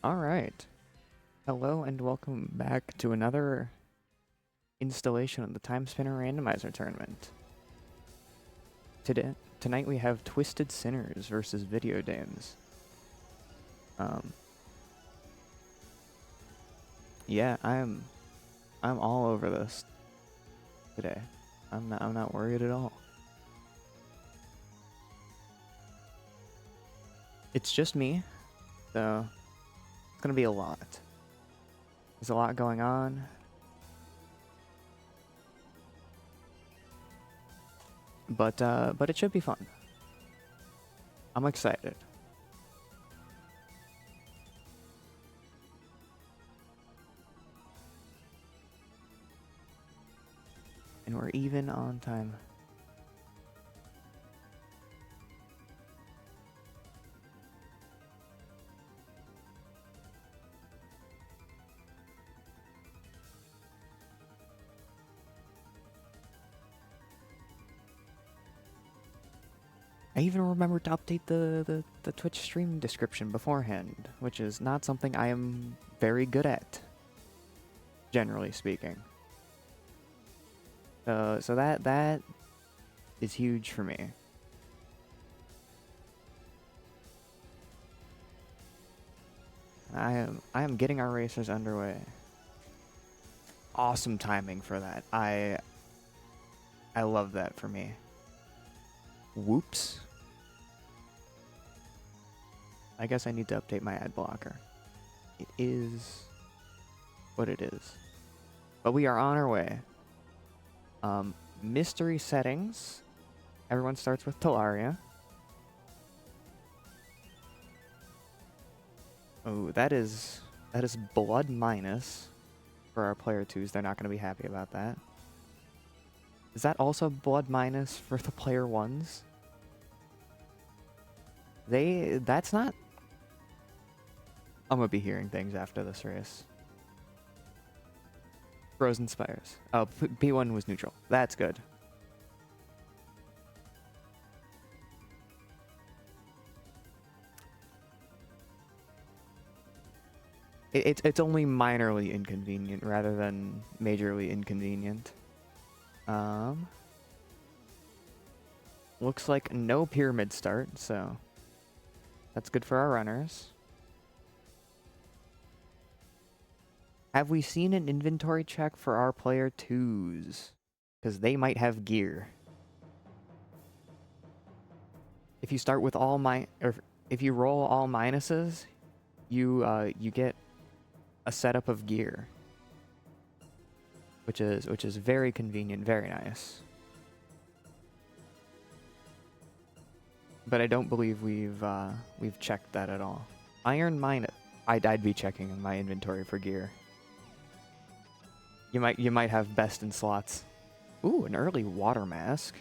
Alright. Hello and welcome back to another installation of the Timespinner Randomizer tournament. Tonight we have Twsted Sinners versus Videodames. Yeah, I'm all over this today. I'm not worried at all. It's just me, so it's gonna be a lot. There's a lot going on. But it should be fun. I'm excited. And we're even on time. I even remember to update the Twitch stream description beforehand, which is not something I am very good at, generally speaking. So that is huge for me. I am getting our racers underway. Awesome timing for that. I love that for me. Whoops. I guess I need to update my ad blocker. It is what it is. But we are on our way. Mystery settings. Everyone starts with Talaria. Oh, that is blood minus for our player 2s. They're not going to be happy about that. Is that also blood minus for the player 1s? That's not... I'm going to be hearing things after this race. Frozen Spires. Oh, P1 was neutral. That's good. It's only minorly inconvenient rather than majorly inconvenient. Looks like no pyramid start, so that's good for our runners. Have we seen an inventory check for our player 2s? Because they might have gear. If you start with all or if you roll all minuses, you get a setup of gear, which is very convenient, very nice. But I don't believe we've checked that at all. Iron mine. I'd be checking my inventory for gear. You might have best in slots. Ooh, an early water mask.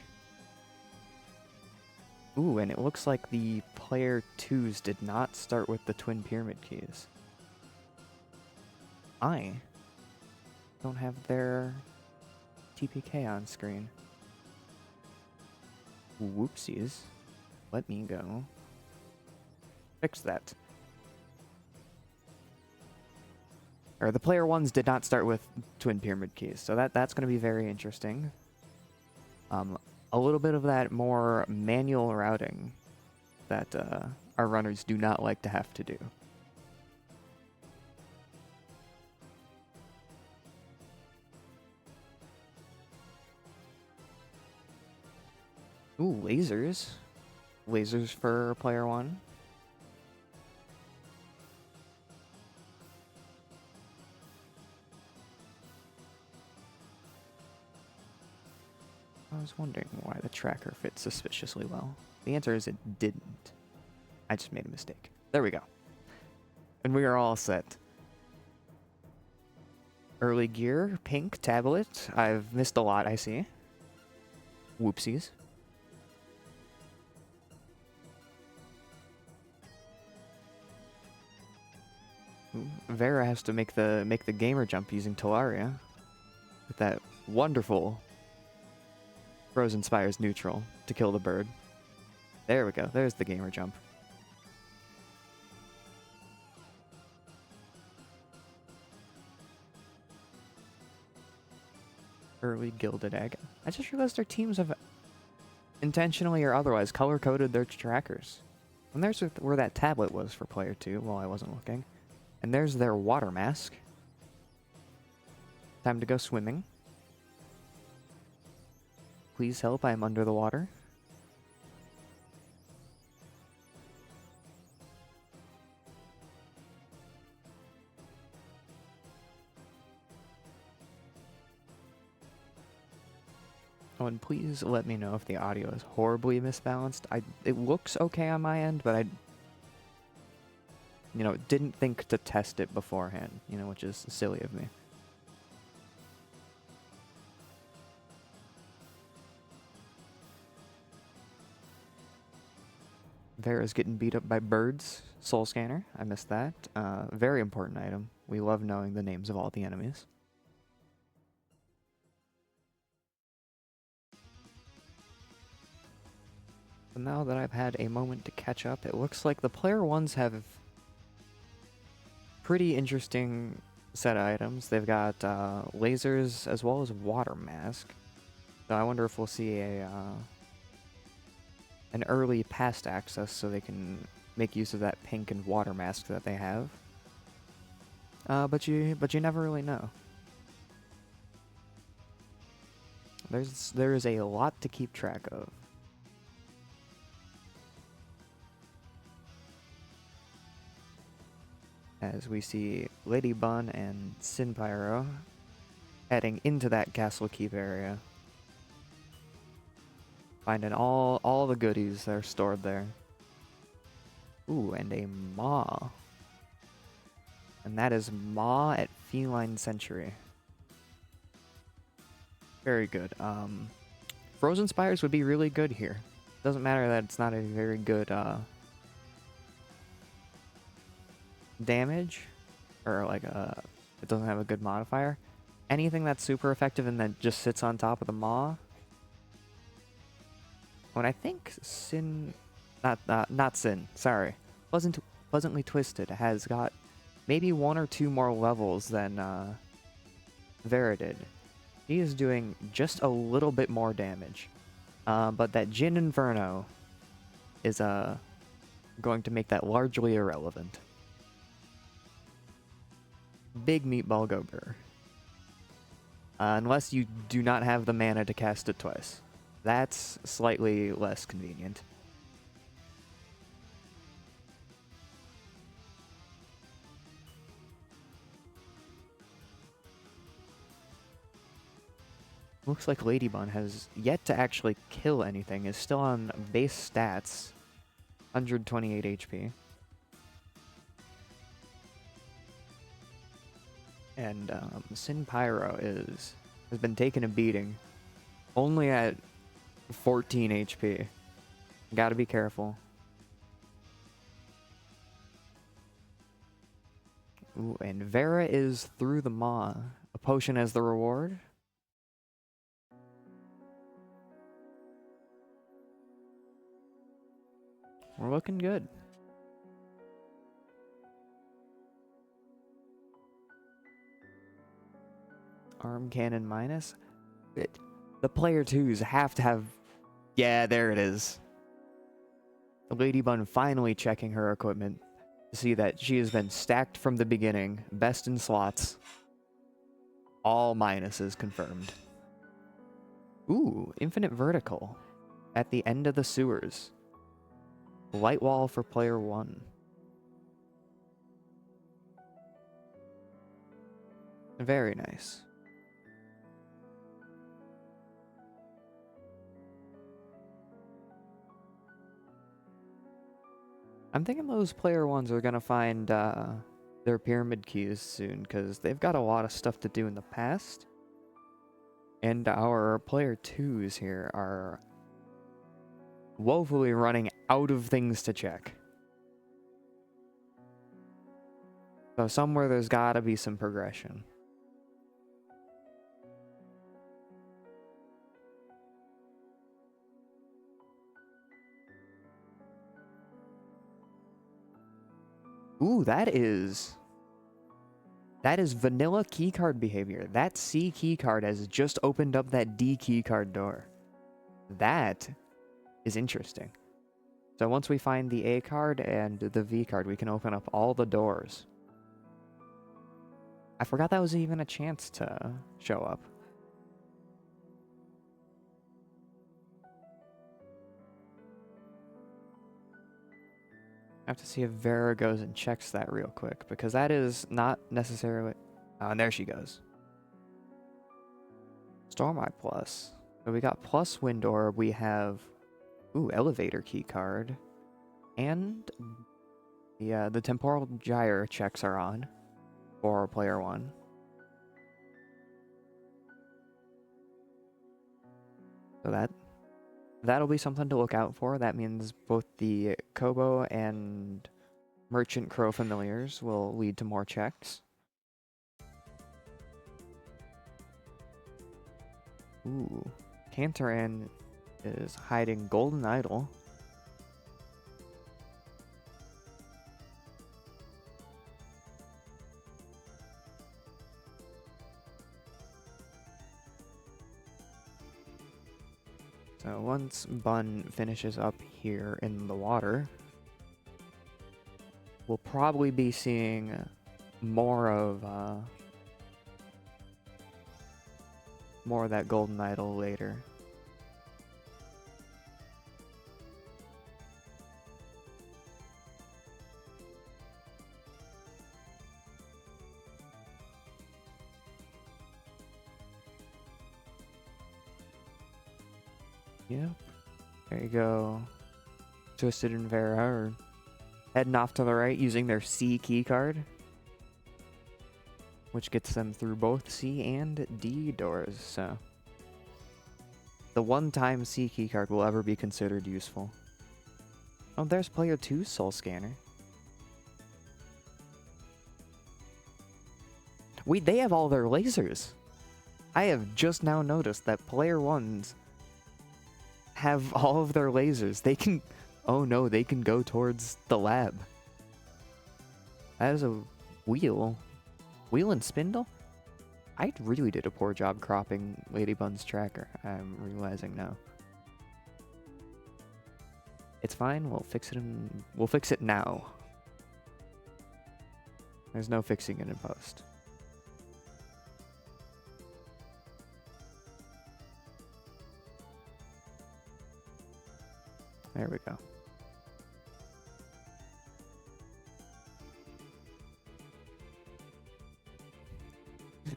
Ooh, and it looks like the player 2s did not start with the twin pyramid keys. I don't have their TPK on screen. Whoopsies. Let me go. Fix that. Or the player 1s did not start with twin pyramid keys, so that's going to be very interesting. A little bit of that more manual routing that our runners do not like to have to do. Ooh, lasers. Lasers for player 1. I was wondering why the tracker fit suspiciously well. The answer is it didn't. I just made a mistake. There we go. And we are all set. Early gear, pink, tablet. I've missed a lot, I see. Whoopsies. Ooh, Vera has to make the gamer jump using Talaria. With that wonderful Frozen Spires neutral to kill the bird. There we go. There's the gamer jump. Early Gilded Egg. I just realized their teams have intentionally or otherwise color-coded their trackers. And there's where that tablet was for player 2 while I wasn't looking. And there's their water mask. Time to go swimming. Please help, I am under the water. Oh, and please let me know if the audio is horribly misbalanced. It looks okay on my end, but I didn't think to test it beforehand, which is silly of me. Vera's getting beat up by birds. Soul Scanner, I missed that. Very important item. We love knowing the names of all the enemies. So now that I've had a moment to catch up, it looks like the player ones have pretty interesting set of items. They've got lasers as well as water mask. So I wonder if we'll see an early past access so they can make use of that pink and water mask that they have. But you never really know. There is a lot to keep track of. As we see Lady Bun and Sin Pyro heading into that Castle Keep area. Finding all the goodies that are stored there. Ooh, and a Maw. And that is Maw at Feline Century. Very good. Frozen Spires would be really good here. Doesn't matter that it's not a very good damage, or like it doesn't have a good modifier. Anything that's super effective and that just sits on top of the Maw. When I think Sin, not Sin, sorry, Pleasantly Twisted has got maybe 1 or 2 more levels than Vera did. He is doing just a little bit more damage, but that Jin Inferno is going to make that largely irrelevant. Big Meatball Go-Burr. Unless you do not have the mana to cast it twice. That's slightly less convenient. Looks like Ladybun has yet to actually kill anything, is still on base stats, 128 HP. And Sin Pyro has been taking a beating, only at 14 HP. Gotta be careful. Ooh, and Vera is through the Maw. A potion as the reward. We're looking good. Arm cannon minus. The player 2s have to have... Yeah, there it is. The Ladybun finally checking her equipment to see that she has been stacked from the beginning. Best in slots. All minuses confirmed. Ooh, infinite vertical. At the end of the sewers. Light wall for player 1. Very nice. I'm thinking those player 1s are gonna find their pyramid keys soon, because they've got a lot of stuff to do in the past. And our player 2s here are woefully running out of things to check. So somewhere there's gotta be some progression. Ooh, that is That is vanilla keycard behavior. That C keycard has just opened up that D keycard door. That is interesting. So once we find the A card and the V card, we can open up all the doors. I forgot that was even a chance to show up. I have to see if Vera goes and checks that real quick, because that is not necessarily... Oh, and there she goes. Stormeye Plus. So we got plus Wind Orb, we have... Ooh, Elevator key card. And... the Temporal Gyre checks are on. For player 1. So that'll be something to look out for. That means both the Kobo and Merchant Crow familiars will lead to more checks. Ooh. Cantaran is hiding Golden Idol. So once Bun finishes up here in the water, we'll probably be seeing more of that Golden Idol later. Yep. There you go. Twsted and Vera are heading off to the right using their C key card, which gets them through both C and D doors, so the one-time C key card will ever be considered useful. Oh, there's player 2's Soul Scanner. They have all their lasers. I have just now noticed that player 1's have all of their lasers. They can... Oh no, they can go towards the lab. That is a wheel. Wheel and spindle? I really did a poor job cropping Ladybun's tracker. I'm realizing now. It's fine. We'll fix it now. There's no fixing it in post. There we go.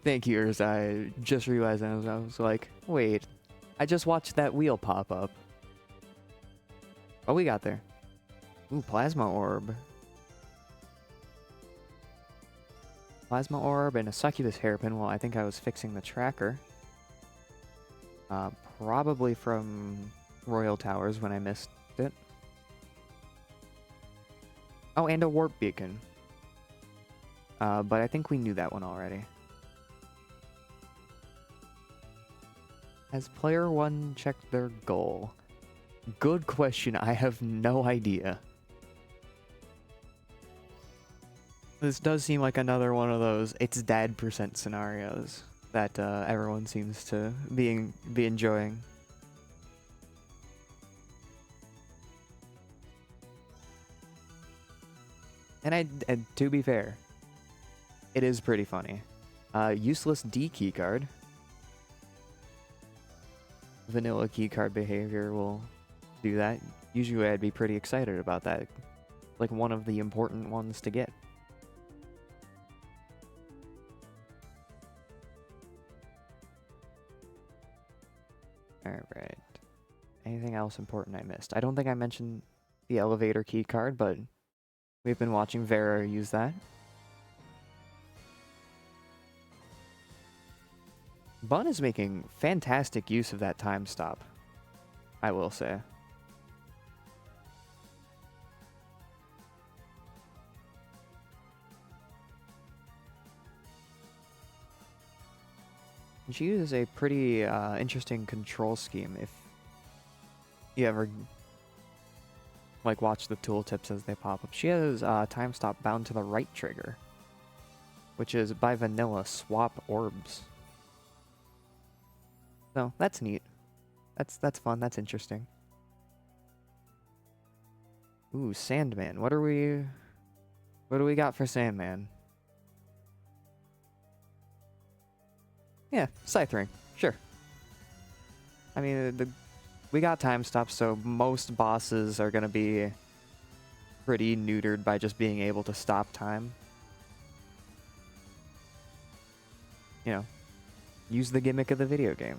Thank you, Urza. I just realized that. I was like, wait, I just watched that wheel pop up. What we got there? Ooh, Plasma Orb. Plasma Orb and a Succubus Hairpin. Well, I think I was fixing the tracker. Probably from Royal Towers when I missed it. Oh, and a Warp Beacon. But I think we knew that one already. Has player 1 checked their goal? Good question. I have no idea. This does seem like another one of those it's dad % scenarios that everyone seems to be enjoying. And to be fair, it is pretty funny. Useless D keycard. Vanilla keycard behavior will do that. Usually I'd be pretty excited about that. Like one of the important ones to get. Alright. Anything else important I missed? I don't think I mentioned the elevator keycard, but we've been watching Vera use that. Bun is making fantastic use of that time stop, I will say. She uses a pretty interesting control scheme if you ever watch the tooltips as they pop up. She has time stop bound to the right trigger. which is by Vanilla Swap Orbs. So that's neat. That's fun. That's interesting. Ooh, Sandman. What do we got for Sandman? Yeah, Scythe Ring. Sure. I mean, we got time stops, so most bosses are gonna be pretty neutered by just being able to stop time. You know, use the gimmick of the video game.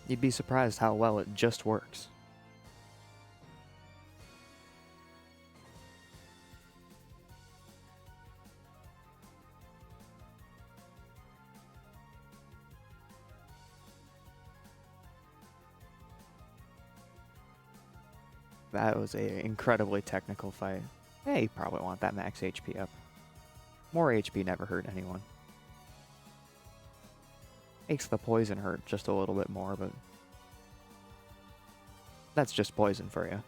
You'd be surprised how well it just works. That was an incredibly technical fight. Yeah, you probably want that max HP up. More HP never hurt anyone. Makes the poison hurt just a little bit more, but that's just poison for you.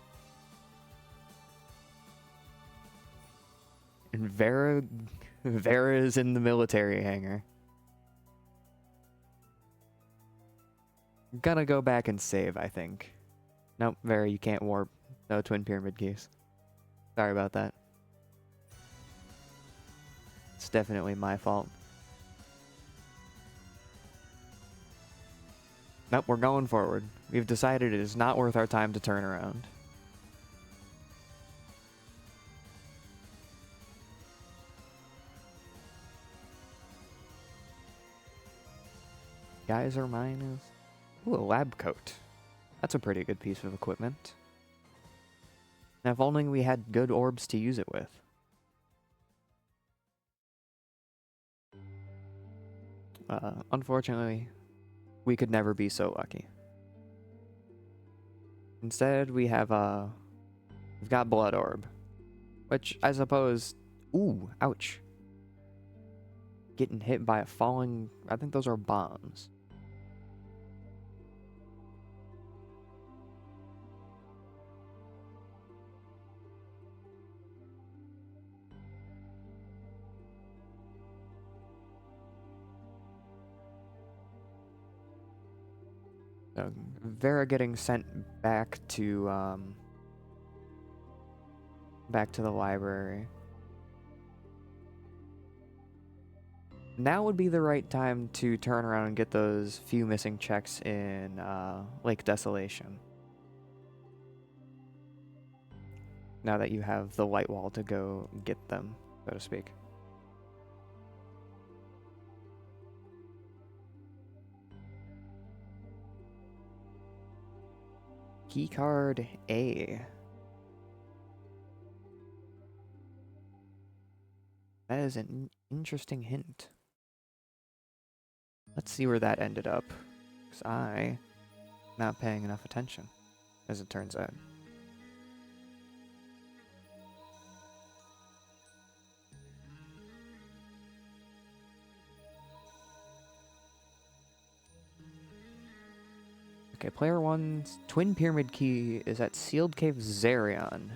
And Vera is in the military hangar. Gonna go back and save, I think. Nope, Vera, you can't warp. No twin pyramid keys. Sorry about that. It's definitely my fault. Nope, we're going forward. We've decided it is not worth our time to turn around. Geyser mine is... Ooh, a lab coat. That's a pretty good piece of equipment. Now, if only we had good orbs to use it with. Unfortunately, we could never be so lucky. Instead, we have, we've got Blood Orb. Which, I suppose... Ooh, ouch. Getting hit by a falling... I think those are bombs. So, Vera getting sent back to the library. Now would be the right time to turn around and get those few missing checks in Lake Desolation. Now that you have the light wall to go get them, so to speak. Keycard A. That is an interesting hint. Let's see where that ended up. Because I'm not paying enough attention, as it turns out. Okay, player one's Twin Pyramid Key is at Sealed Cave Zarion.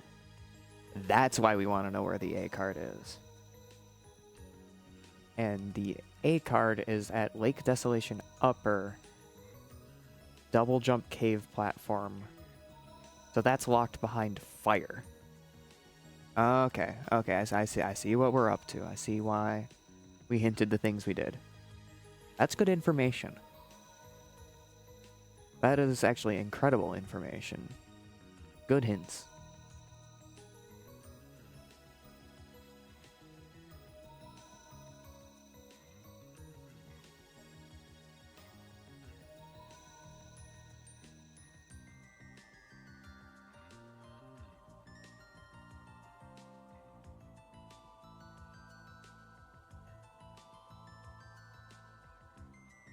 That's why we want to know where the A card is. And the A card is at Lake Desolation Upper. Double jump cave platform. So that's locked behind fire. Okay, I see what we're up to. I see why we hinted the things we did. That's good information. That is actually incredible information. Good hints.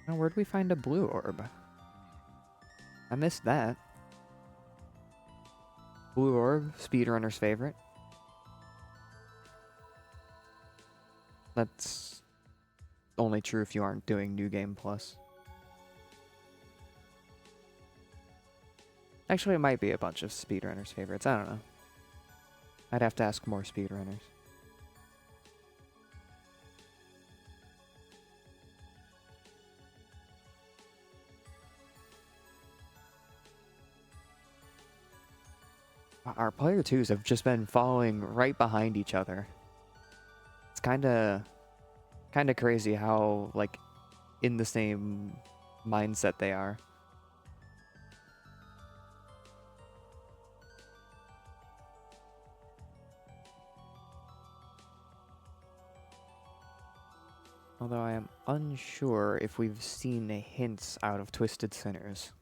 Now, where'd we find a blue orb? I missed that. Blue orb, speedrunner's favorite. That's only true if you aren't doing New Game Plus. Actually, it might be a bunch of speedrunners' favorites. I don't know. I'd have to ask more speedrunners. Our player twos have just been following right behind each other. It's kind of crazy how, like, in the same mindset they are. Although I am unsure if we've seen hints out of Twsted Sinners.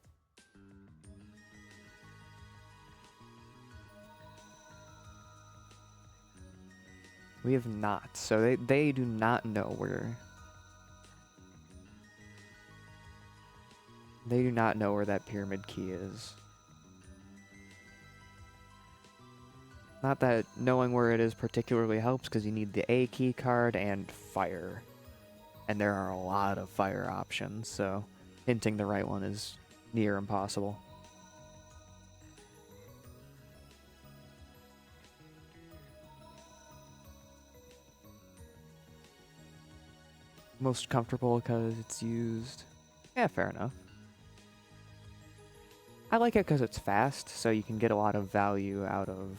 We have not, so they do not know where... They do not know where that pyramid key is. Not that knowing where it is particularly helps, because you need the A key card and fire. And there are a lot of fire options, so hinting the right one is near impossible. Most comfortable because it's used. Yeah, fair enough. I like it because it's fast, so you can get a lot of value out of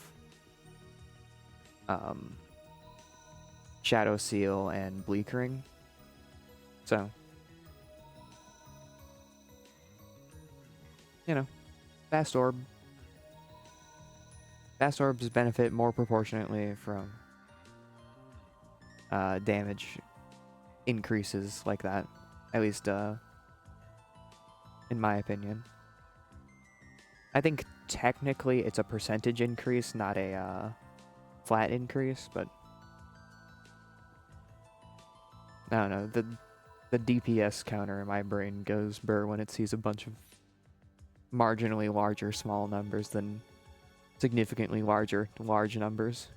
Shadow Seal and Bleak Ring. So, you know, Fast Orb. Fast Orbs benefit more proportionately from damage increases like that. At least, in my opinion. I think technically it's a percentage increase, not a flat increase, but I don't know. The DPS counter in my brain goes burr when it sees a bunch of marginally larger small numbers than significantly larger large numbers.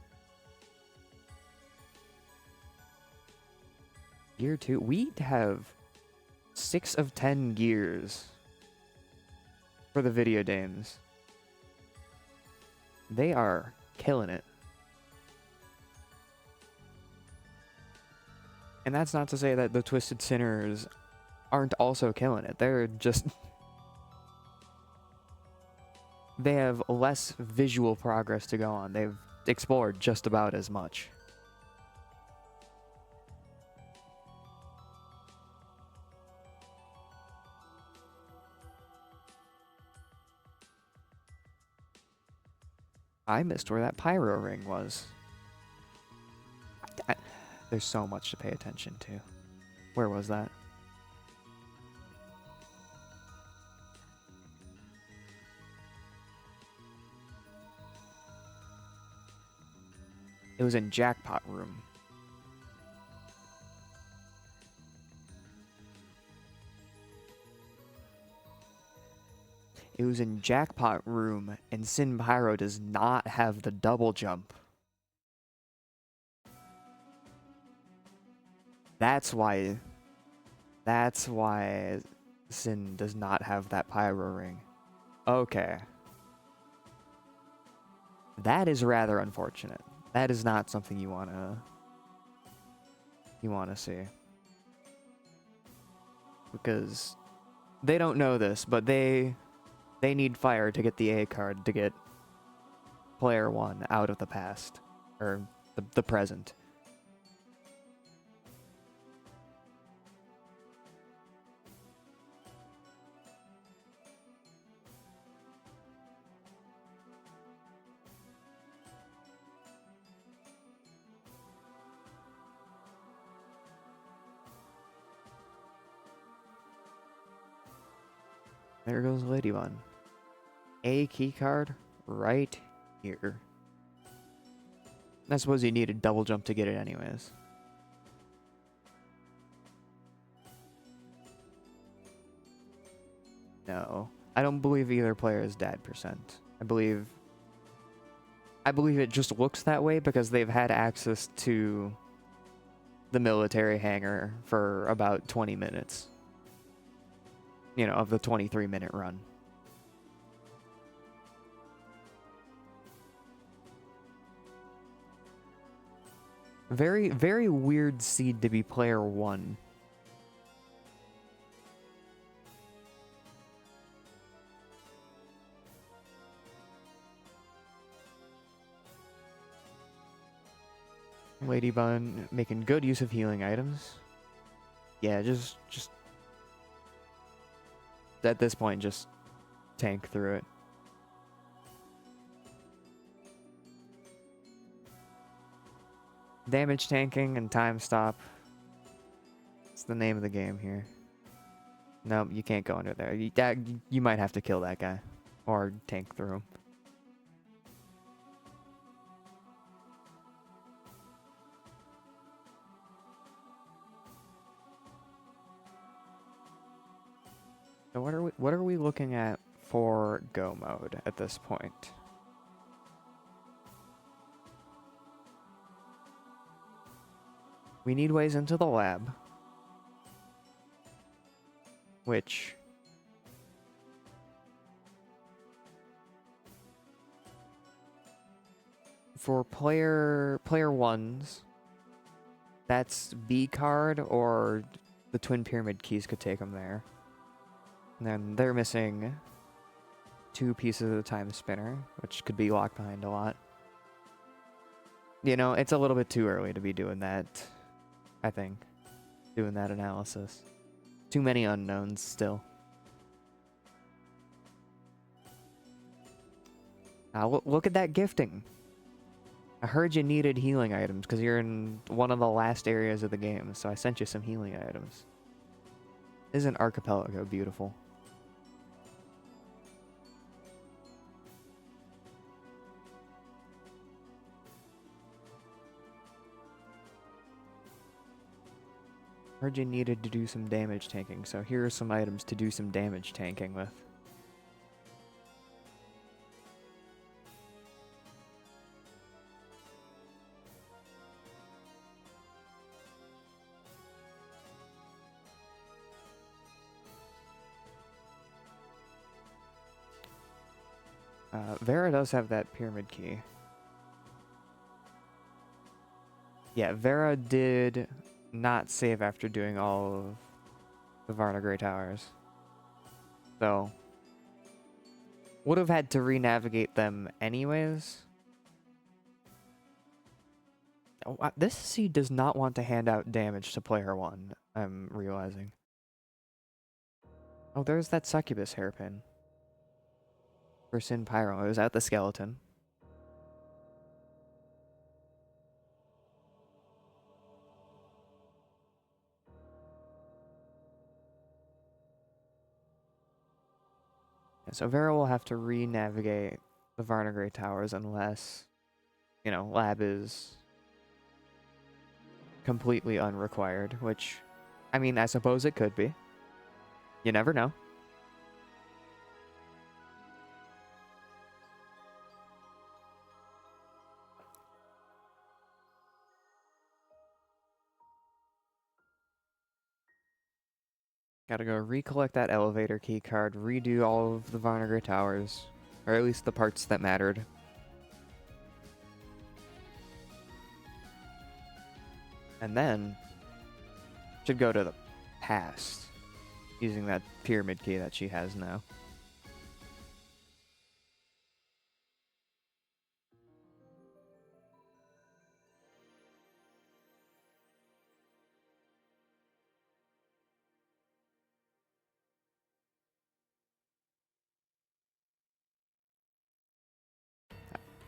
Gear 2. We have 6 of 10 gears for the Videodames. They are killing it. And that's not to say that the Twsted Sinners aren't also killing it. They're just... They have less visual progress to go on. They've explored just about as much. I missed where that pyro ring was. There's so much to pay attention to. Where was that? It was in Jackpot Room. It was in Jackpot Room, and Sin Pyro does not have the double jump. That's why Sin does not have that pyro ring. Okay. That is rather unfortunate. That is not something you wanna see. Because they don't know this, but they need fire to get the A card to get player 1 out of the past. Or the present. There goes Lady One. A key card right here. I suppose you need a double jump to get it anyways. No. I don't believe either player is dad percent. I believe it just looks that way because they've had access to the military hangar for about 20 minutes. You know, of the 23-minute run. Very, very weird seed to be player 1. Lady Bun making good use of healing items. Yeah, just at this point, just tank through it. Damage tanking and time stop. It's the name of the game here. No, you can't go under there. You might have to kill that guy. Or tank through him. So what are we looking at for go mode at this point? We need ways into the lab. Which for player 1s, that's B card or the Twin Pyramid keys could take them there. And then they're missing 2 pieces of the Timespinner, which could be locked behind a lot. You know, it's a little bit too early to be doing that, I think. Doing that analysis. Too many unknowns still. Now, look at that gifting. I heard you needed healing items because you're in one of the last areas of the game, so I sent you some healing items. Isn't Archipelago beautiful? Heard you needed to do some damage tanking, so here are some items to do some damage tanking with. Vera does have that pyramid key. Yeah, Vera did not save after doing all of the Varna Grey Towers. So, would have had to re-navigate them anyways. Oh, this seed does not want to hand out damage to player 1, I'm realizing. Oh, there's that succubus hairpin. For Sin Pyro, it was at the skeleton. Yeah, so Vera will have to re-navigate the Varna Grey Towers unless, you know, lab is completely unrequired, which, I mean, I suppose it could be. You never know. Gotta go recollect that elevator key card, redo all of the Varna Grey Towers, or at least the parts that mattered. And then, should go to the past, using that pyramid key that she has now.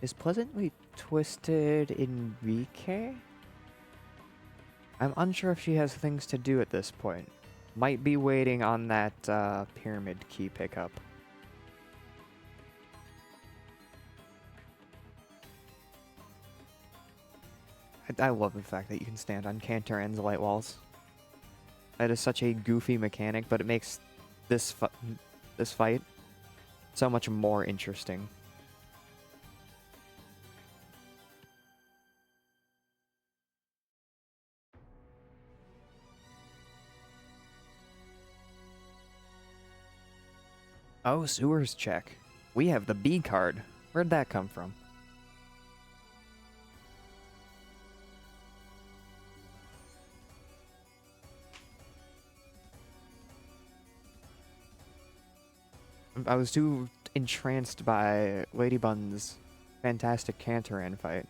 Is Pleasantly Twisted in VK? I'm unsure if she has things to do at this point. Might be waiting on that pyramid key pickup. I love the fact that you can stand on Cantarin's light walls. That is such a goofy mechanic, but it makes this fight so much more interesting. Oh, sewers check. We have the B card. Where'd that come from? I was too entranced by Lady Bun's fantastic Cantaran fight.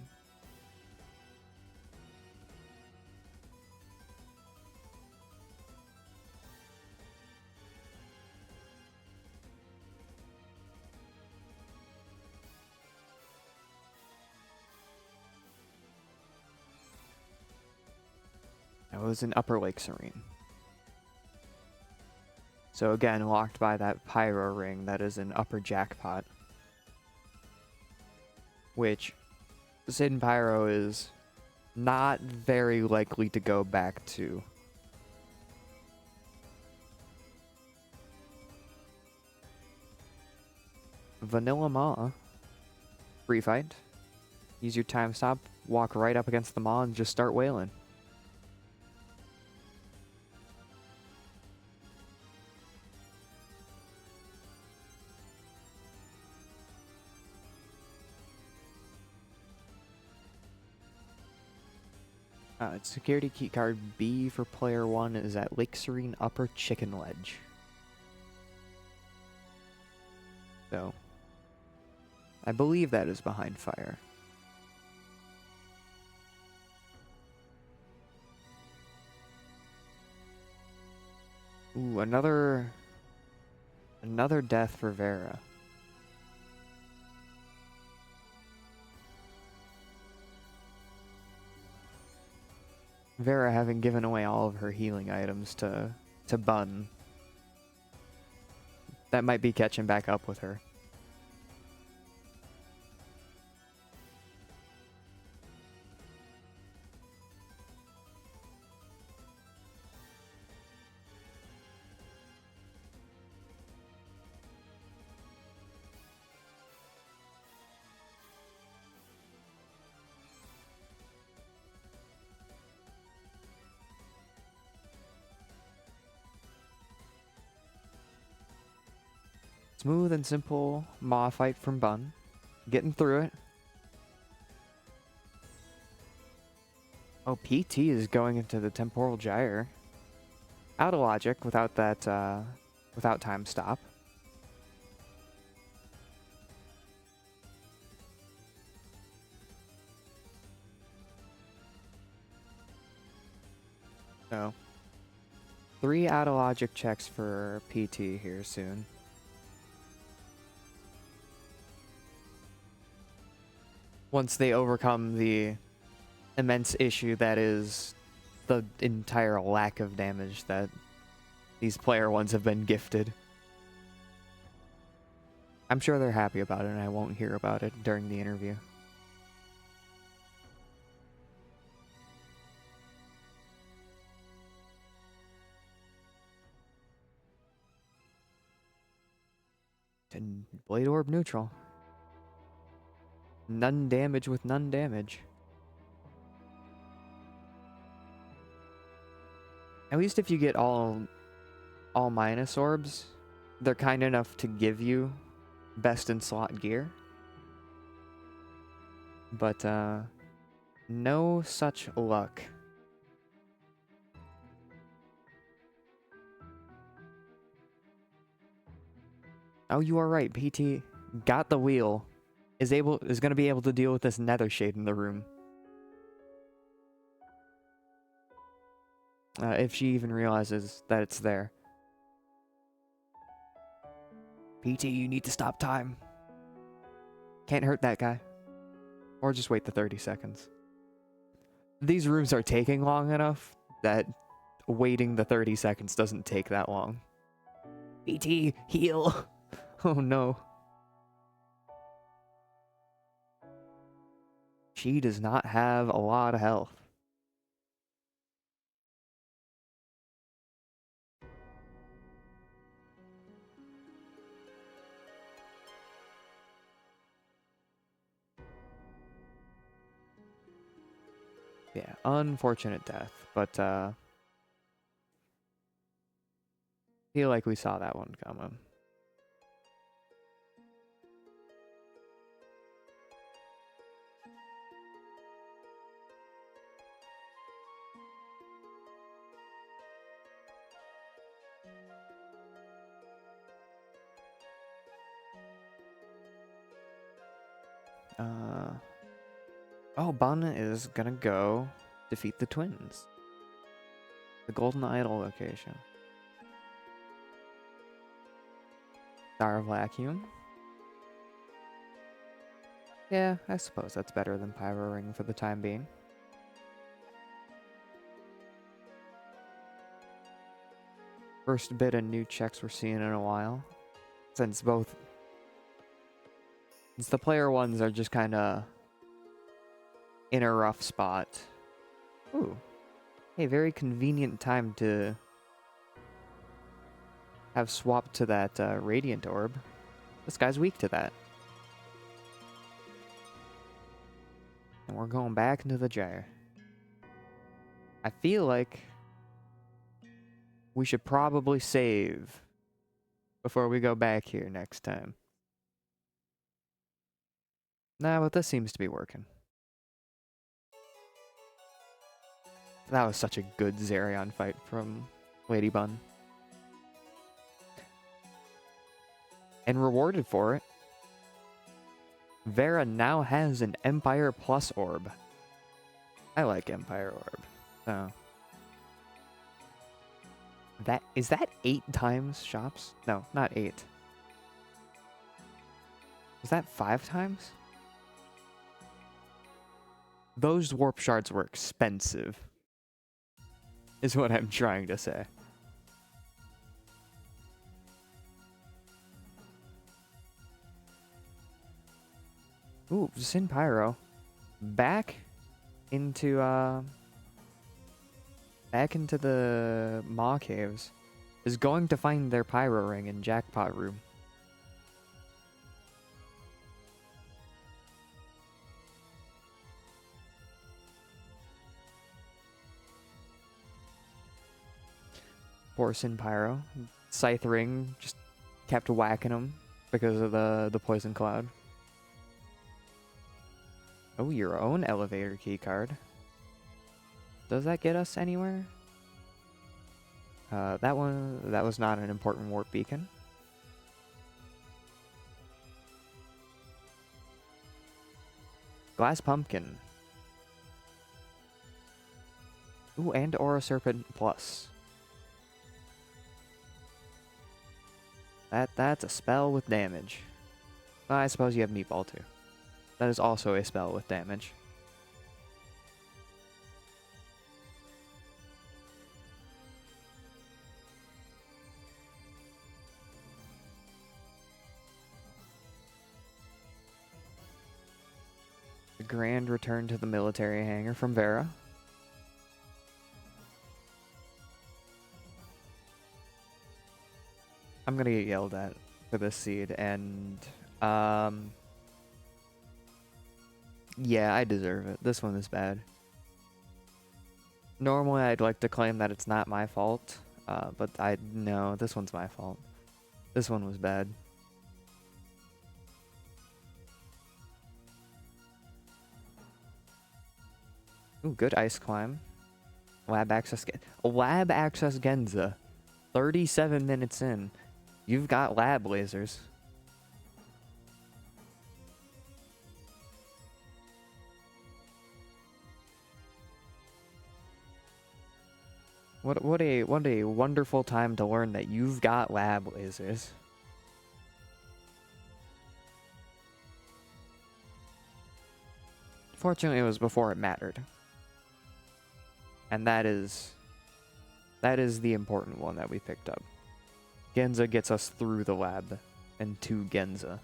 It was in Upper Lake Serene. So again, locked by that Pyro ring that is an Upper Jackpot. Which Sid and Pyro is not very likely to go back to. Vanilla Maw. Free fight. Use your time stop, walk right up against the Maw and just start wailing. Security key card B for player 1 is at Lake Serene Upper Chicken Ledge. So, I believe that is behind fire. Ooh, another death for Vera. Vera having given away all of her healing items to Bun. That might be catching back up with her. Smooth and simple Maw fight from Bun. Getting through it. Oh, PT is going into the Temporal Gyre. Out of logic without that, without time stop. So, 3 out of logic checks for PT here soon. Once they overcome the immense issue that is the entire lack of damage that these player ones have been gifted. I'm sure they're happy about it and I won't hear about it during the interview. And Blade Orb neutral. None damage with none damage. At least if you get all minus orbs, they're kind enough to give you best in slot gear. But no such luck. Oh, you are right. PT got the wheel. Is going to be able to deal with this nether shade in the room. If she even realizes that it's there. PT, you need to stop time. Can't hurt that guy. Or just wait the 30 seconds. These rooms are taking long enough that waiting the 30 seconds doesn't take that long. PT, heal. Oh no. She does not have a lot of health. Yeah, unfortunate death, but feel like we saw that one coming. Oh, Bun is gonna go defeat the twins. The Golden Idol location. Star Vacuum. Yeah, I suppose that's better than Pyro Ring for the time being. First bit of new checks we're seeing in a while. Since the player ones are just kind of in a rough spot. Ooh. Hey, very convenient time to have swapped to that Radiant Orb. This guy's weak to that. And we're going back into the gyre. I feel like we should probably save before we go back here next time. Nah, but this seems to be working. That was such a good Zerion fight from Lady Bun. And rewarded for it, Vera now has an Empire Plus Orb. I like Empire Orb. Oh. Is that 8 times shops? No, not 8. Was that 5 times? Those warp shards were expensive, is what I'm trying to say. Ooh, Sin Pyro. Back into the Maw Caves. Is going to find their Pyro Ring in Jackpot Room. Poor Sin Pyro. Scythe Ring just kept whacking him because of the Poison Cloud. Oh, your own elevator key card. Does that get us anywhere? That was not an important warp beacon. Glass Pumpkin. Ooh, and Aura Serpent Plus. That's a spell with damage. I suppose you have Meatball too. That is also a spell with damage. A grand return to the military hangar from Vera. I'm gonna get yelled at for this seed, and yeah, I deserve it. This one is bad. Normally, I'd like to claim that it's not my fault, but no, this one's my fault. This one was bad. Ooh, good ice climb. Lab access Genza. 37 minutes in. You've got lab lasers. What a wonderful time to learn that you've got lab lasers. Fortunately, it was before it mattered. And that is the important one that we picked up. Genza gets us through the lab and to Genza.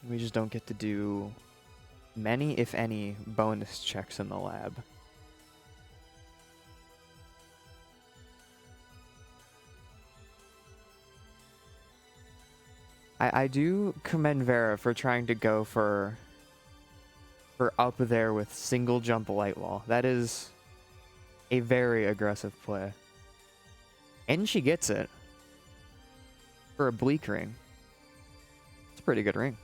We just don't get to do many, if any, bonus checks in the lab. I do commend Vera for trying to go for up there with single jump light wall. That is a very aggressive play. And she gets it. For a bleak ring. It's a pretty good ring.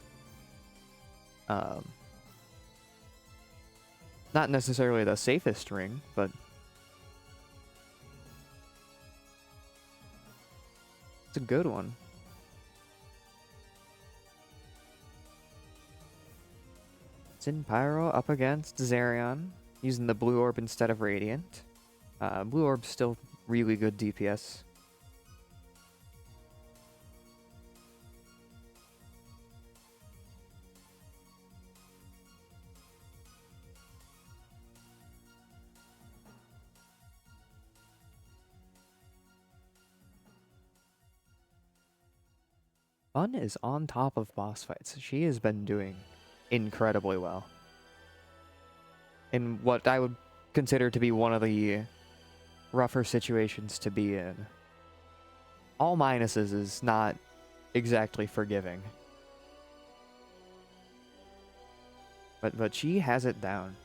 Not necessarily the safest ring, but It's a good one. Sin Pyro up against Zerion, using the blue orb instead of Radiant. Blue orb's still really good DPS. Fun is on top of boss fights. She has been doing incredibly well. In what I would consider to be one of the rougher situations to be in. All minuses is not exactly forgiving. But she has it down.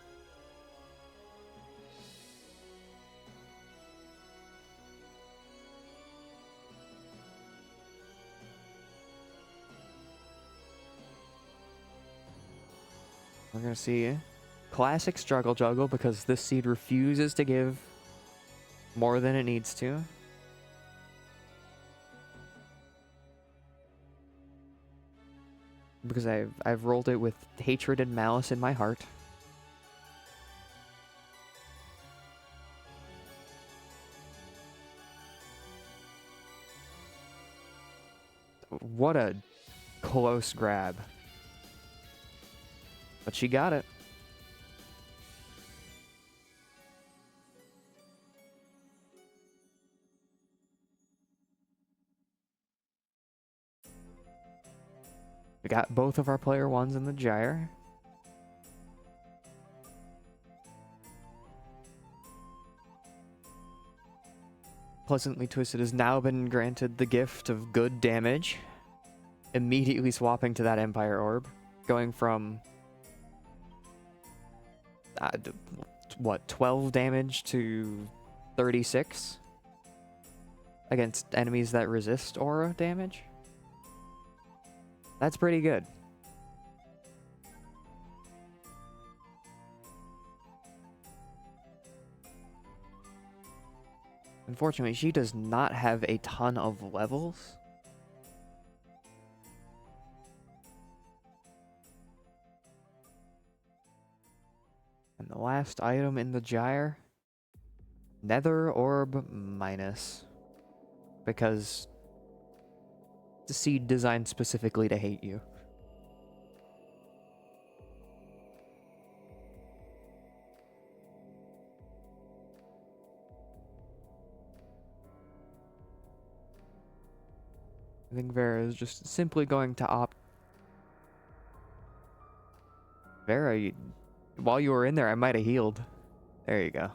We're gonna see classic struggle juggle because this seed refuses to give more than it needs to. Because I've rolled it with hatred and malice in my heart. What a close grab. But she got it. We got both of our player ones in the gyre. Pleasantly Twisted has now been granted the gift of good damage. Immediately swapping to that Empire Orb. Going from... what, 12 damage to 36? Against enemies that resist aura damage? That's pretty good. Unfortunately, she does not have a ton of levels. And the last item in the gyre, Nether Orb minus. Because the seed designed specifically to hate you. I think Vera is just simply going to opt. Vera, while you were in there, I might have healed. There you go.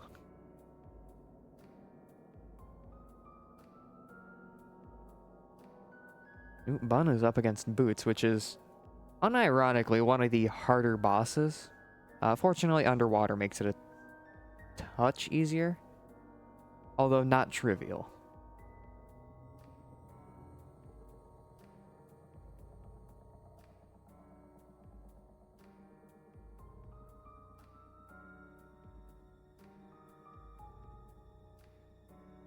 Bun is up against Boots, which is unironically one of the harder bosses. Fortunately, underwater makes it a touch easier, although not trivial.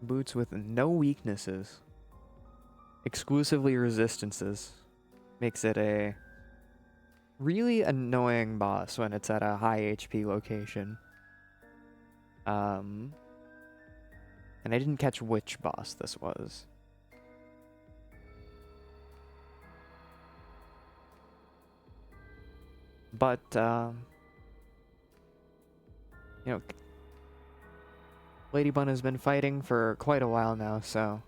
Boots with no weaknesses, exclusively resistances, makes it a really annoying boss when it's at a high HP location. And I didn't catch which boss this was. But, you know, Lady Bun has been fighting for quite a while now, so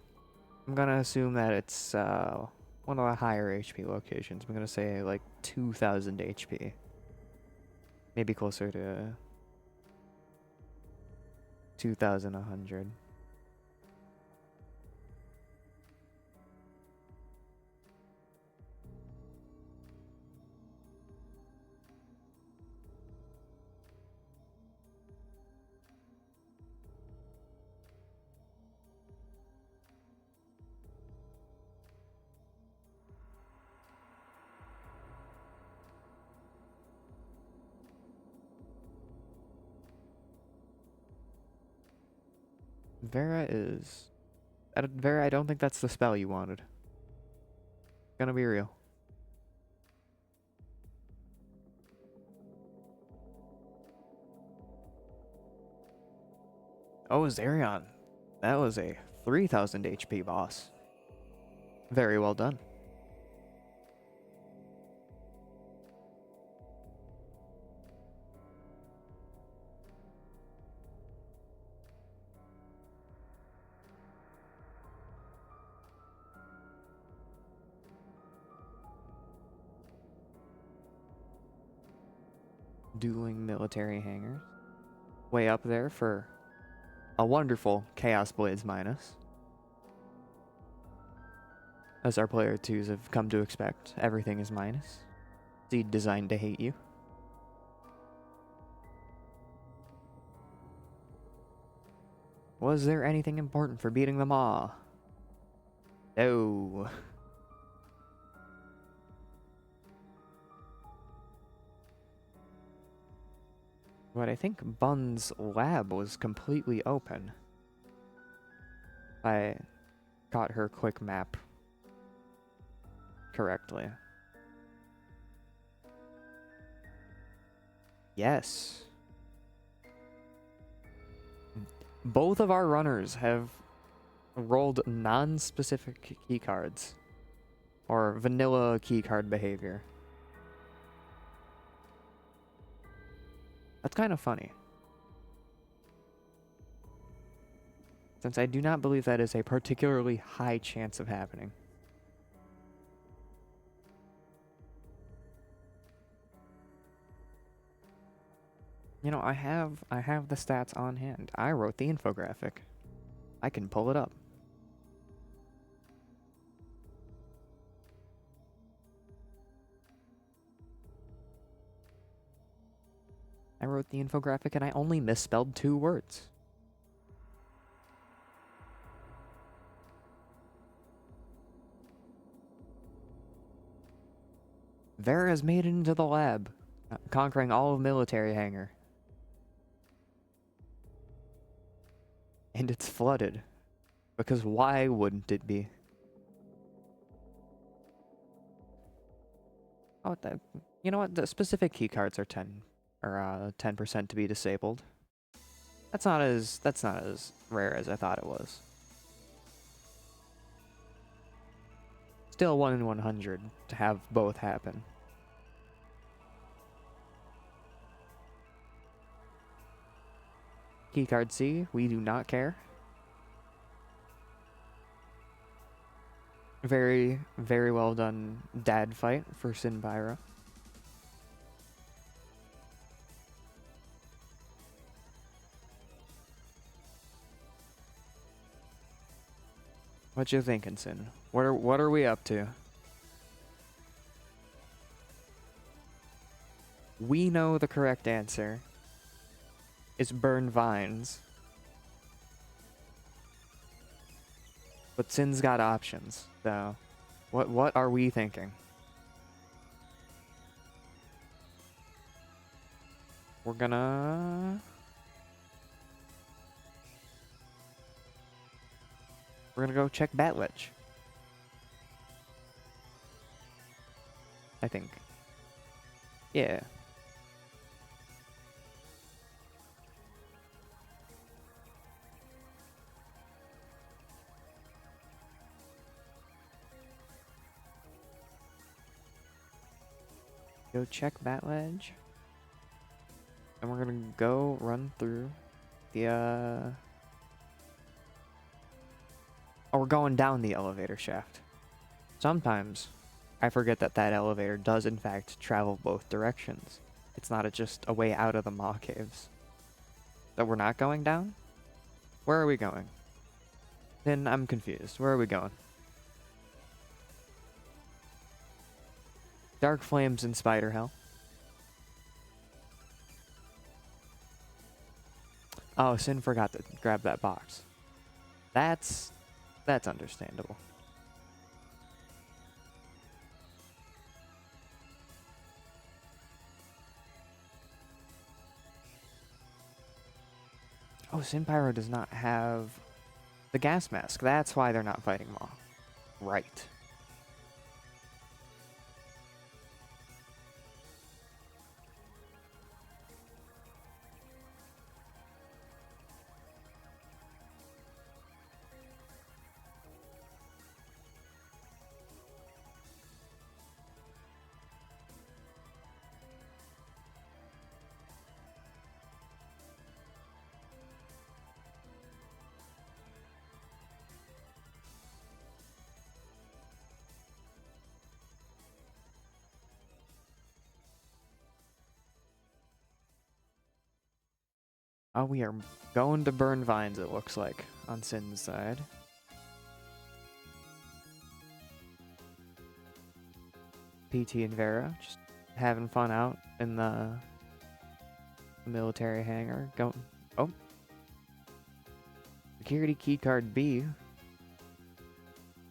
I'm gonna assume that it's one of the higher HP locations. I'm gonna say like 2000 HP. Maybe closer to 2100. Vera is I don't think that's the spell you wanted. Gonna be real. Oh, Zerion. That was a 3000 HP boss. Very well done. Dueling military hangers. Way up there for a wonderful Chaos Blades minus. As our player 2s have come to expect, everything is minus. Seed designed to hate you. Was there anything important for beating them all? No. But I think Bun's lab was completely open. I got her quick map correctly. Yes. Both of our runners have rolled non-specific keycards. Or vanilla keycard behavior. That's kind of funny. Since I do not believe that is a particularly high chance of happening. You know, I have the stats on hand. I wrote the infographic. I can pull it up. I wrote the infographic and I only misspelled 2 words. Vera has made it into the lab, conquering all of Military Hangar. And it's flooded. Because why wouldn't it be? Oh, you know what? The specific keycards are 10% to be disabled. That's not as rare as I thought it was. Still 1 in 100 to have both happen. Keycard C, we do not care. Very, very well done dad fight for Sinbyra. What you thinking, Sin? What are we up to? We know the correct answer is burn vines. But Sin's got options, so what are we thinking? We're gonna go check Batledge. I think. Yeah. Go check Batledge. And we're gonna go run through the Oh, we're going down the elevator shaft. Sometimes I forget that elevator does in fact travel both directions. It's not just a way out of the maw caves. So we're not going down? Where are we going? Then I'm confused. Where are we going? Dark flames in Spider Hell. Oh, Sin forgot to grab that box. That's understandable. Oh, Sin Pyro does not have The gas mask. That's why they're not fighting Maw. Right. Oh, we are going to burn vines, it looks like, on Sin's side. PT and Vera just having fun out in the military hangar. Oh. Security keycard B.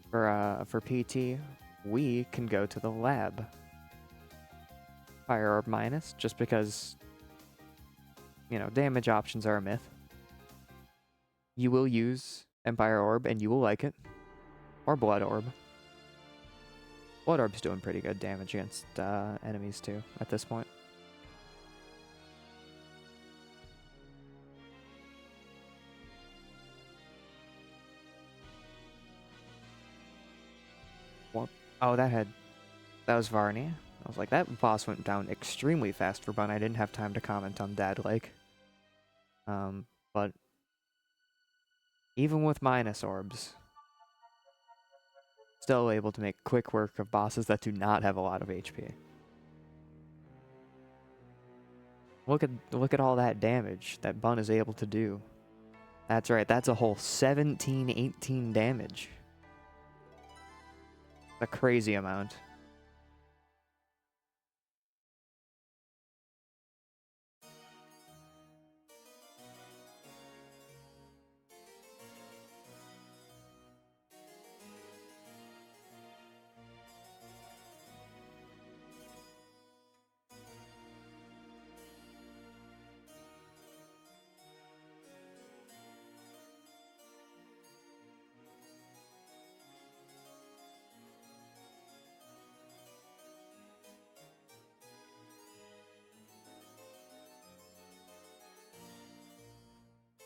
For PT, we can go to the lab. Fire orb minus, just because, you know, damage options are a myth. You will use Empire Orb, and you will like it. Or Blood Orb. Blood Orb's doing pretty good damage against enemies, too, at this point. What? Oh, that was Varney. I was like, that boss went down extremely fast for Bun. I didn't have time to comment on Dad Lake. But even with minus orbs, still able to make quick work of bosses that do not have a lot of HP. Look at all that damage that Bun is able to do. That's right, that's a whole 17, 18 damage. A crazy amount.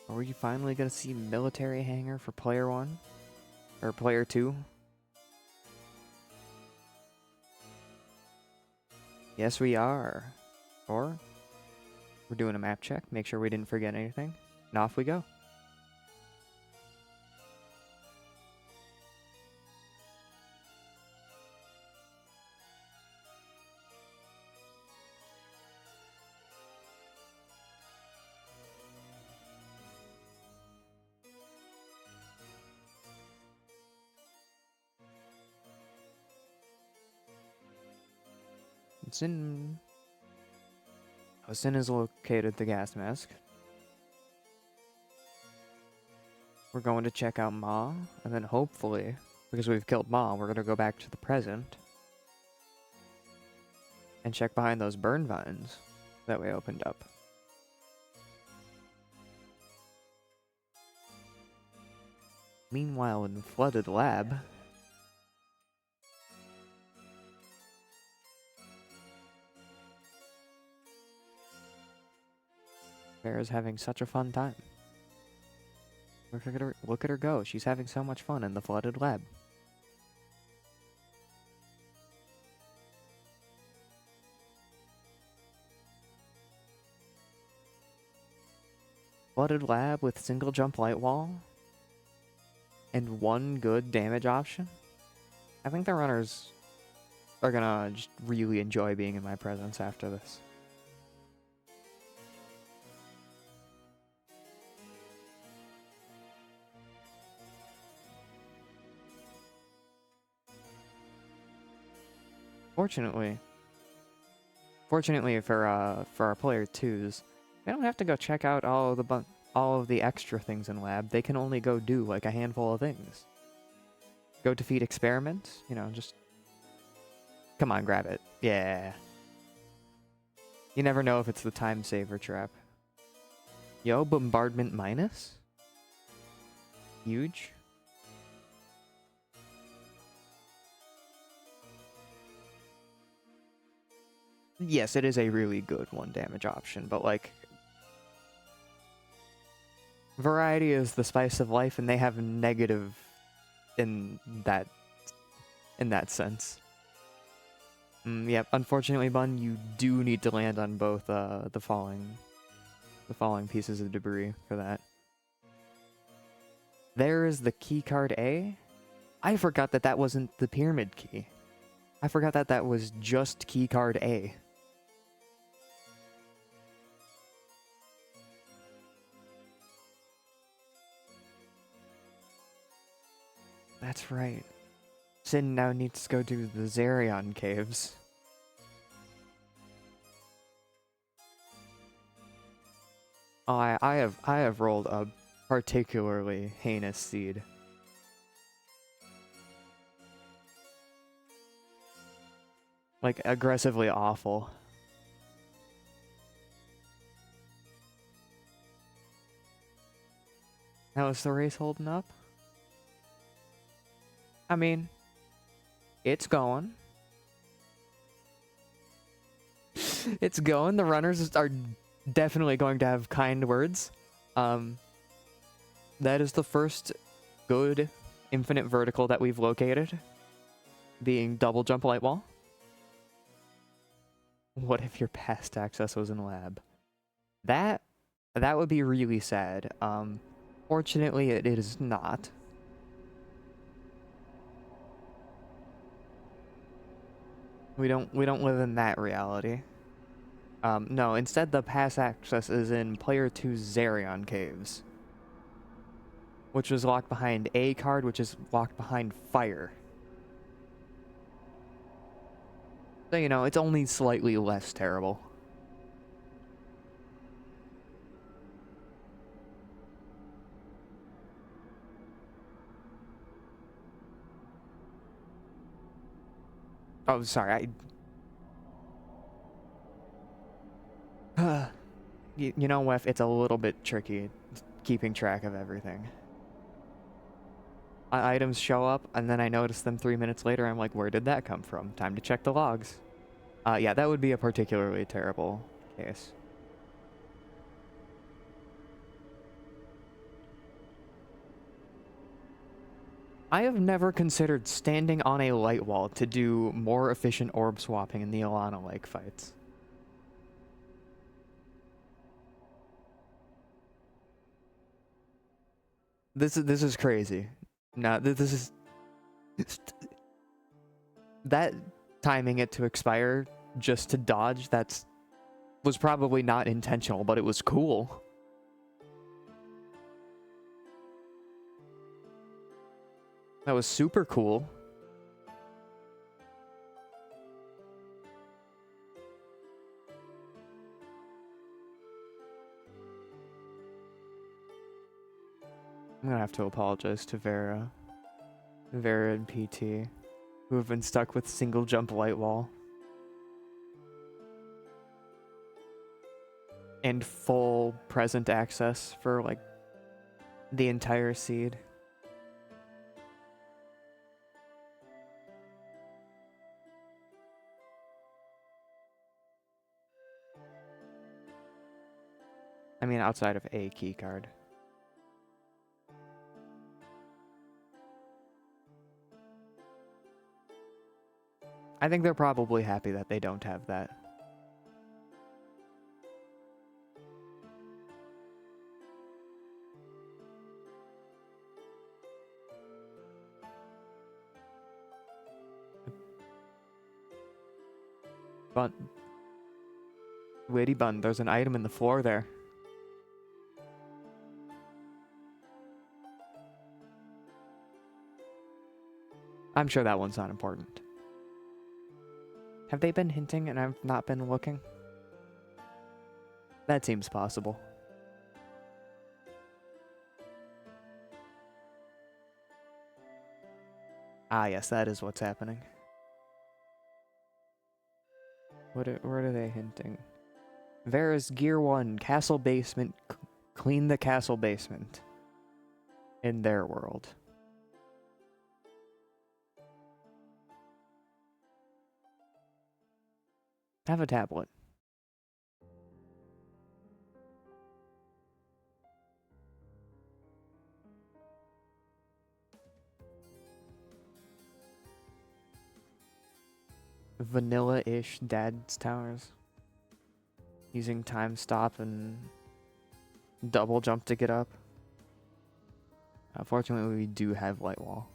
Are we finally gonna see military hangar for player 1? Or player 2? Yes, we are. Or we're doing a map check, make sure we didn't forget anything, and off we go. Sin is located the gas mask. We're going to check out Ma, and then hopefully, because we've killed Ma, we're going to go back to the present and check behind those burn vines that we opened up. Meanwhile, in the flooded lab, Vera's having such a fun time. Look at her go. She's having so much fun in the flooded lab. Flooded lab with single jump light wall and one good damage option. I think the runners are gonna just really enjoy being in my presence after this. Fortunately for our player 2s, they don't have to go check out all of the extra things in lab. They can only go do like a handful of things. Go defeat experiments, you know, just come on, grab it. Yeah. You never know if it's the time saver trap. Yo, bombardment minus? huge. Yes, it is a really good 1 damage option, but like variety is the spice of life, and they have negative in that sense. Yep, unfortunately, Bun, you do need to land on both the falling pieces of debris for that. There is the key card A. I forgot that wasn't the pyramid key. I forgot that was just key card A. That's right. Sin now needs to go do the Zerion caves. Oh, I have rolled a particularly heinous seed. Like, aggressively awful. How is the race holding up? I mean, it's going. It's going. The runners are definitely going to have kind words. That is the first good infinite vertical that we've located, being double jump light wall. What if your past access was in lab? That would be really sad. Fortunately, it is not. We don't live in that reality. No, instead the pass access is in player 2's Zerion caves, which was locked behind A card, which is locked behind fire. So, you know, it's only slightly less terrible. Oh, sorry, you know, Wef, it's a little bit tricky keeping track of everything. Items show up, and then I notice them 3 minutes later. I'm like, where did that come from? Time to check the logs. Yeah, that would be a particularly terrible case. I have never considered standing on a light wall to do more efficient orb swapping in the Alana Lake fights. This is crazy. No, this is that timing it to expire just to dodge. Was probably not intentional, but it was cool. That was super cool. I'm gonna have to apologize to Vera and PT, who have been stuck with single jump light wall and full present access for like the entire seed. I mean, outside of a key card. I think they're probably happy that they don't have that. But Witty Bun, there's an item in the floor there. I'm sure that one's not important. Have they been hinting and I've not been looking? That seems possible. Ah, yes, that is what's happening. What are they hinting? Vera's Gear 1, Castle Basement, clean the castle basement. in their world. Have a tablet. Vanilla-ish Dad's Towers. Using time stop and double jump to get up. Fortunately, we do have light wall,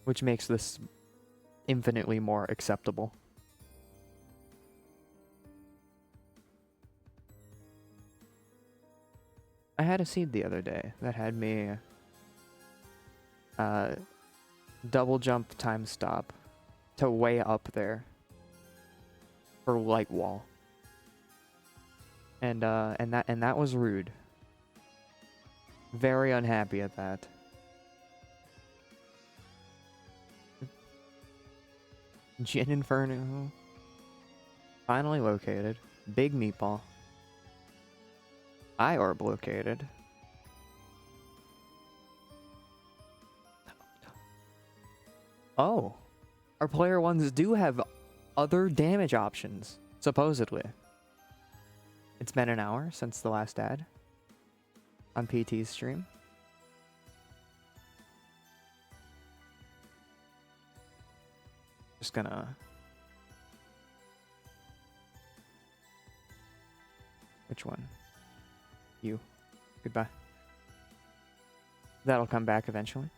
which makes this infinitely more acceptable. I had a seed the other day that had me double jump time stop to way up there for light wall. And that was rude. Very unhappy at that. Gin Inferno. Finally located. Big meatball. Eye orb located. Oh. Our player ones do have other damage options, supposedly. It's been an hour since the last ad on PT's stream. Just gonna... Which one? You. Goodbye. That'll come back eventually.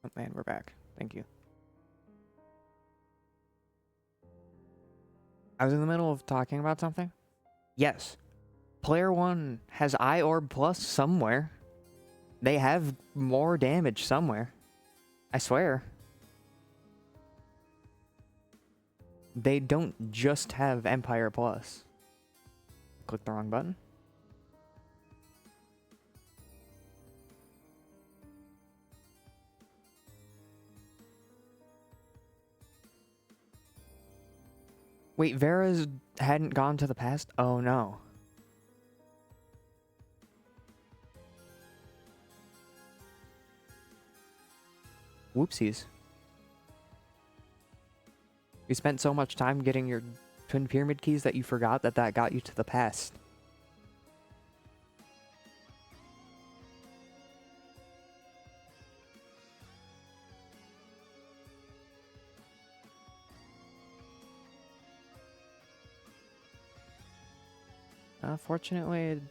Oh, man, we're back. Thank you. I was in the middle of talking about something. Yes. Player 1 has Eye Orb Plus somewhere. They have more damage somewhere. I swear. They don't just have Empire Plus. Click the wrong button. Wait, Vera's hadn't gone to the past? Oh no. Whoopsies. You spent so much time getting your Twin Pyramid keys that you forgot that that got you to the past. Fortunately, it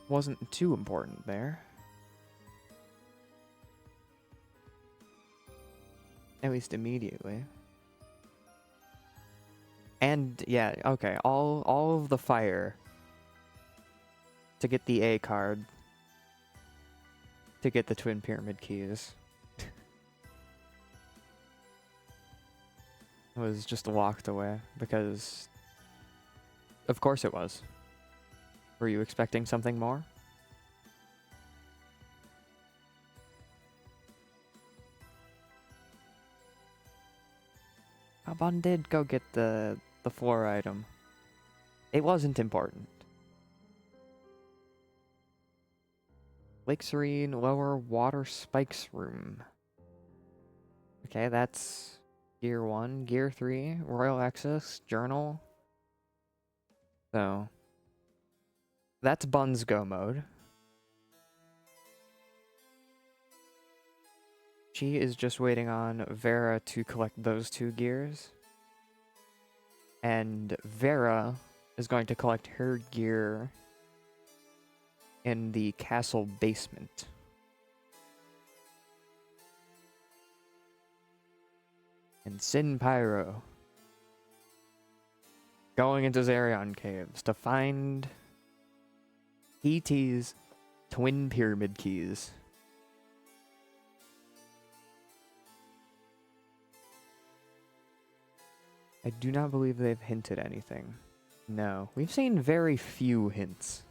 wasn't too important there. At least immediately. And yeah, okay, all of the fire to get the A card to get the Twin Pyramid keys was just locked away because of course it was. Were you expecting something more? Albon did go get the floor item. It wasn't important. Lake Serene Lower Water Spikes Room. Okay, that's Gear 1. Gear 3, Royal Access, Journal. So, that's Bun's Go mode. She is just waiting on Vera to collect those 2 gears. And Vera is going to collect her gear in the castle basement. And Sin Pyro going into Zarion Caves to find ET's Twin Pyramid keys. I do not believe they've hinted anything. No, we've seen very few hints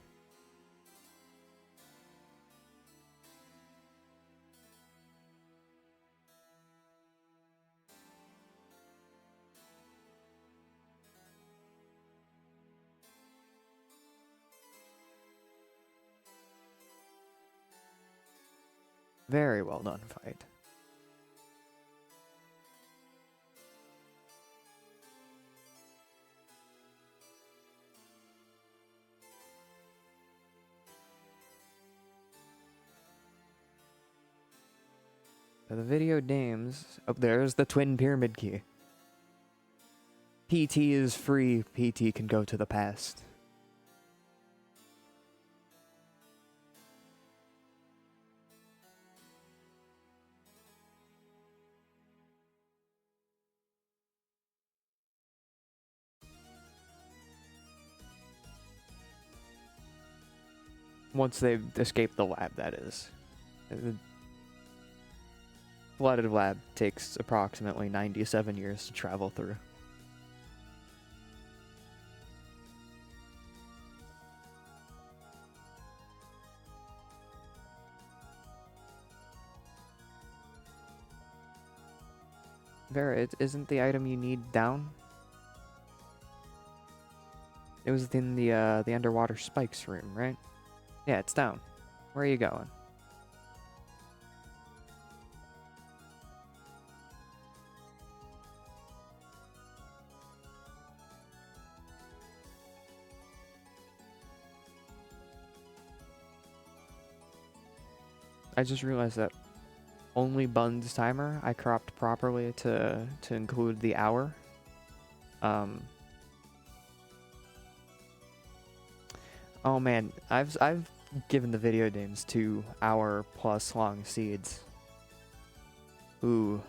Very well done fight. So the Videodames... Oh, there's the twin pyramid key. PT is free. PT can go to the past. Once they've escaped the lab, that is. The flooded lab takes approximately 97 years to travel through. Vera, isn't the item you need down? It was in the underwater spikes room, right? Yeah, it's down. Where are you going? I just realized that only Bun's timer I cropped properly to include the hour. Oh man, I've given the Videodames 2 hour plus long seeds. Ooh.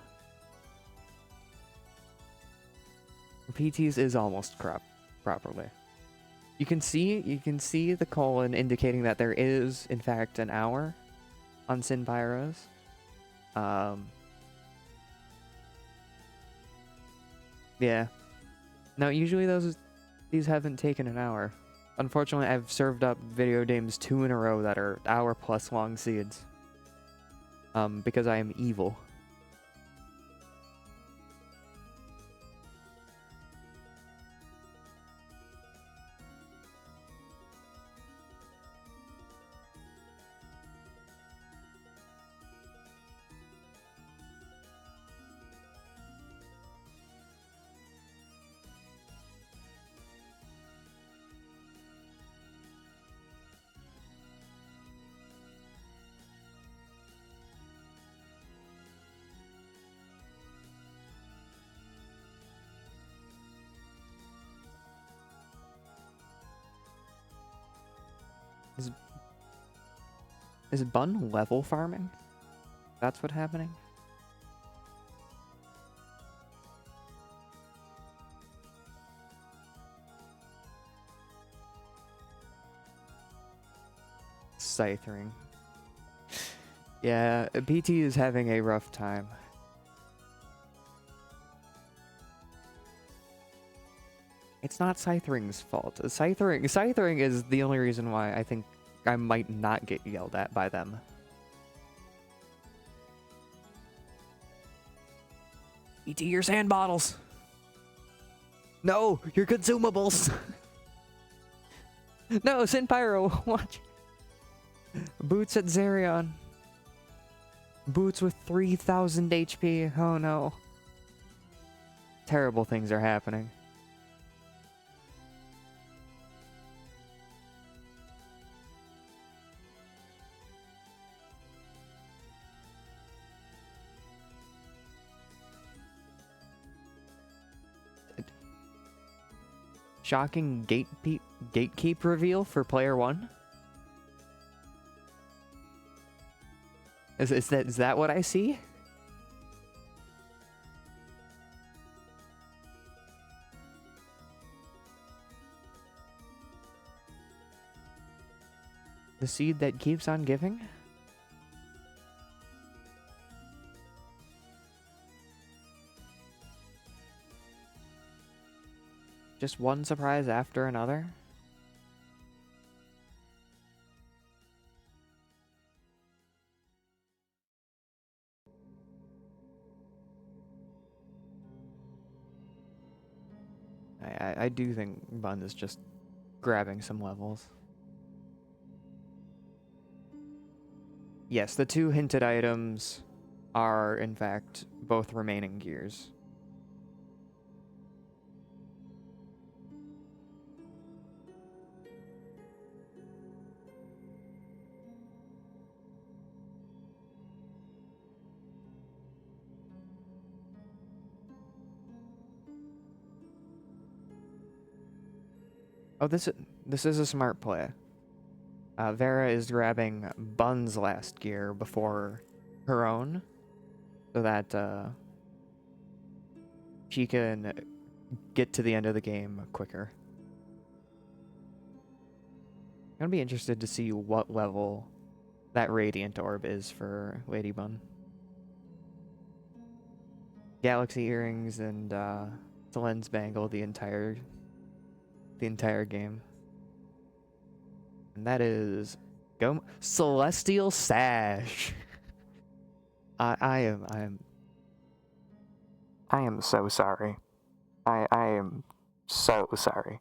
PT's is almost cropped properly. You can see the colon indicating that there is in fact an hour on Sin Pyros. Yeah. Now usually these haven't taken an hour. Unfortunately, I've served up Videodames 2 in a row that are hour plus long seeds. Because I am evil. Is Bun level farming? That's what's happening? Scythering. Yeah, PT is having a rough time. It's not Scythering's fault. Scythering is the only reason why I think I might not get yelled at by them. ET your sand bottles! No, your consumables! No, Sin Pyro, watch! Boots at Zerion. Boots with 3000 HP, oh no. Terrible things are happening. Shocking gatekeep reveal for player 1? Is that what I see? The seed that keeps on giving? Just one surprise after another? I do think Bun is just grabbing some levels. Yes, the two hinted items are, in fact, both remaining gears. Oh, this is a smart play. Vera is grabbing Bun's last gear before her own, so that she can get to the end of the game quicker. I'm gonna be interested to see what level that Radiant Orb is for Lady Bun. Galaxy Earrings and the Lens Bangle the entire game. And that is Celestial Sash. I am so sorry. I am so sorry.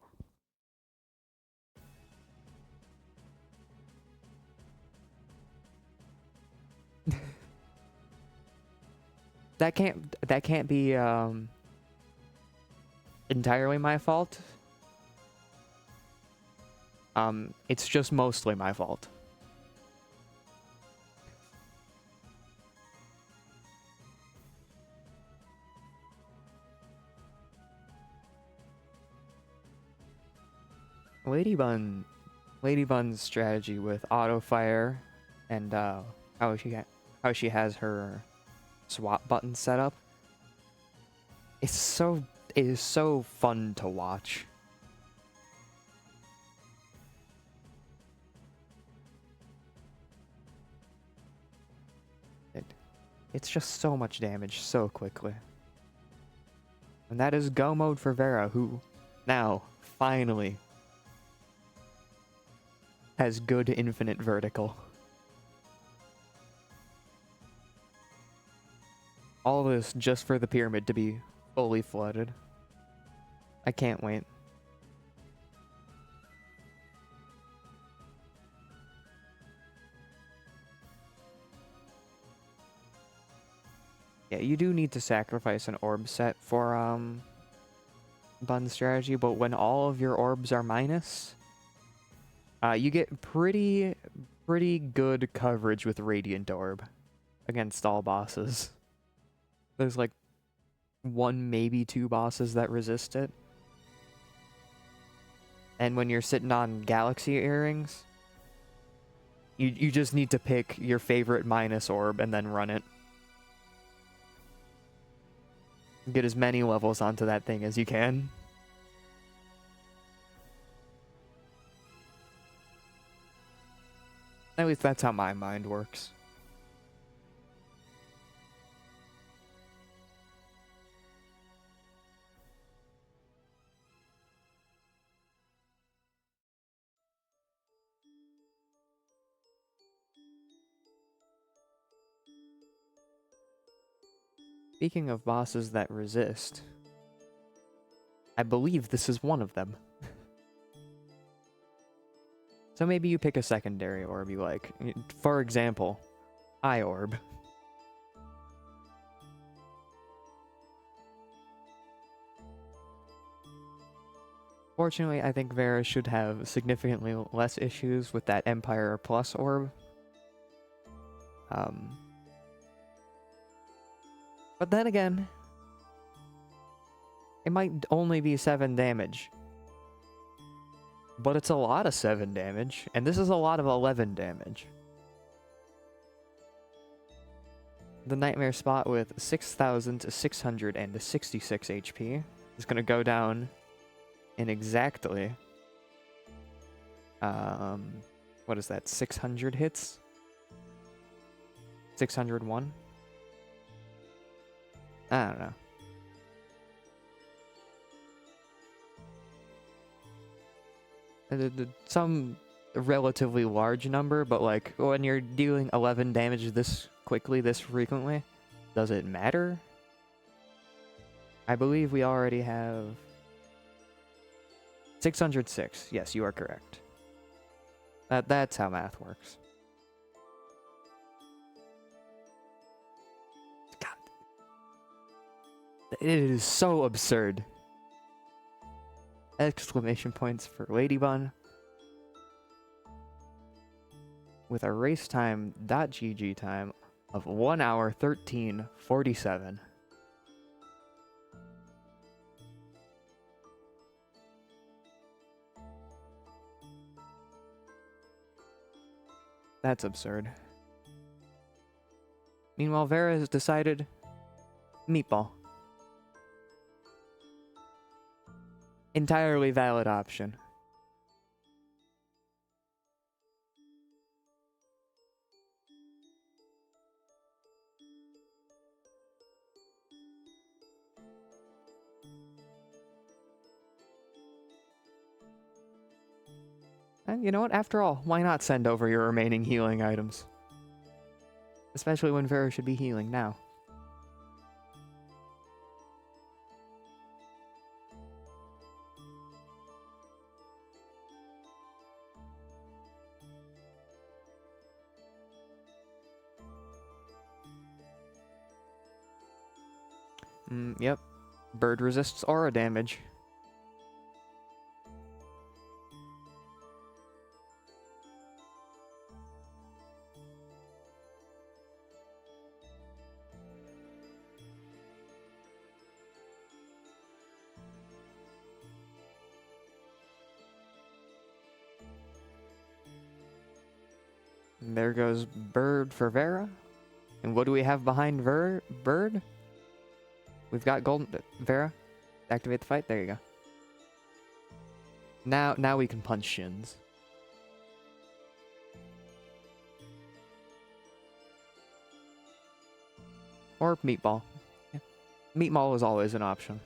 That can't be entirely my fault. It's just mostly my fault. Lady Bun's strategy with auto fire and how she has her swap button set up. It is so fun to watch. It's just so much damage so quickly. And that is go mode for Vera, who now finally has good infinite vertical. All this just for the pyramid to be fully flooded. I can't wait. Yeah, you do need to sacrifice an orb set for Bun's strategy, but when all of your orbs are minus, you get pretty good coverage with Radiant Orb against all bosses. There's like one, maybe two bosses that resist it. And when you're sitting on Galaxy Earrings, you just need to pick your favorite minus orb and then run it. Get as many levels onto that thing as you can. At least that's how my mind works. Speaking of bosses that resist, I believe this is one of them. So maybe you pick a secondary orb you like. For example, Eye Orb. Fortunately, I think Vera should have significantly less issues with that Empire Plus orb. But then again, it might only be 7 damage. But it's a lot of 7 damage, and this is a lot of 11 damage. The Nightmare Spot with 6,666 HP is going to go down in exactly... what is that, 600 hits? 601? I don't know. Some relatively large number, but like when you're dealing 11 damage this quickly, this frequently, does it matter? I believe we already have 606. Yes, you are correct. That's how math works. It is so absurd. Exclamation points for Ladybun. With a race time .gg time of 1 hour 13:47. That's absurd. Meanwhile, Vera has decided Meatball. Entirely valid option. And you know what? After all, why not send over your remaining healing items? Especially when Vera should be healing now. Yep. Bird resists aura damage. And there goes Bird for Vera. And what do we have behind Bird? We've got Golden... Vera, activate the fight. There you go. Now we can punch shins. Or Meatball. Yeah. Meatball is always an option.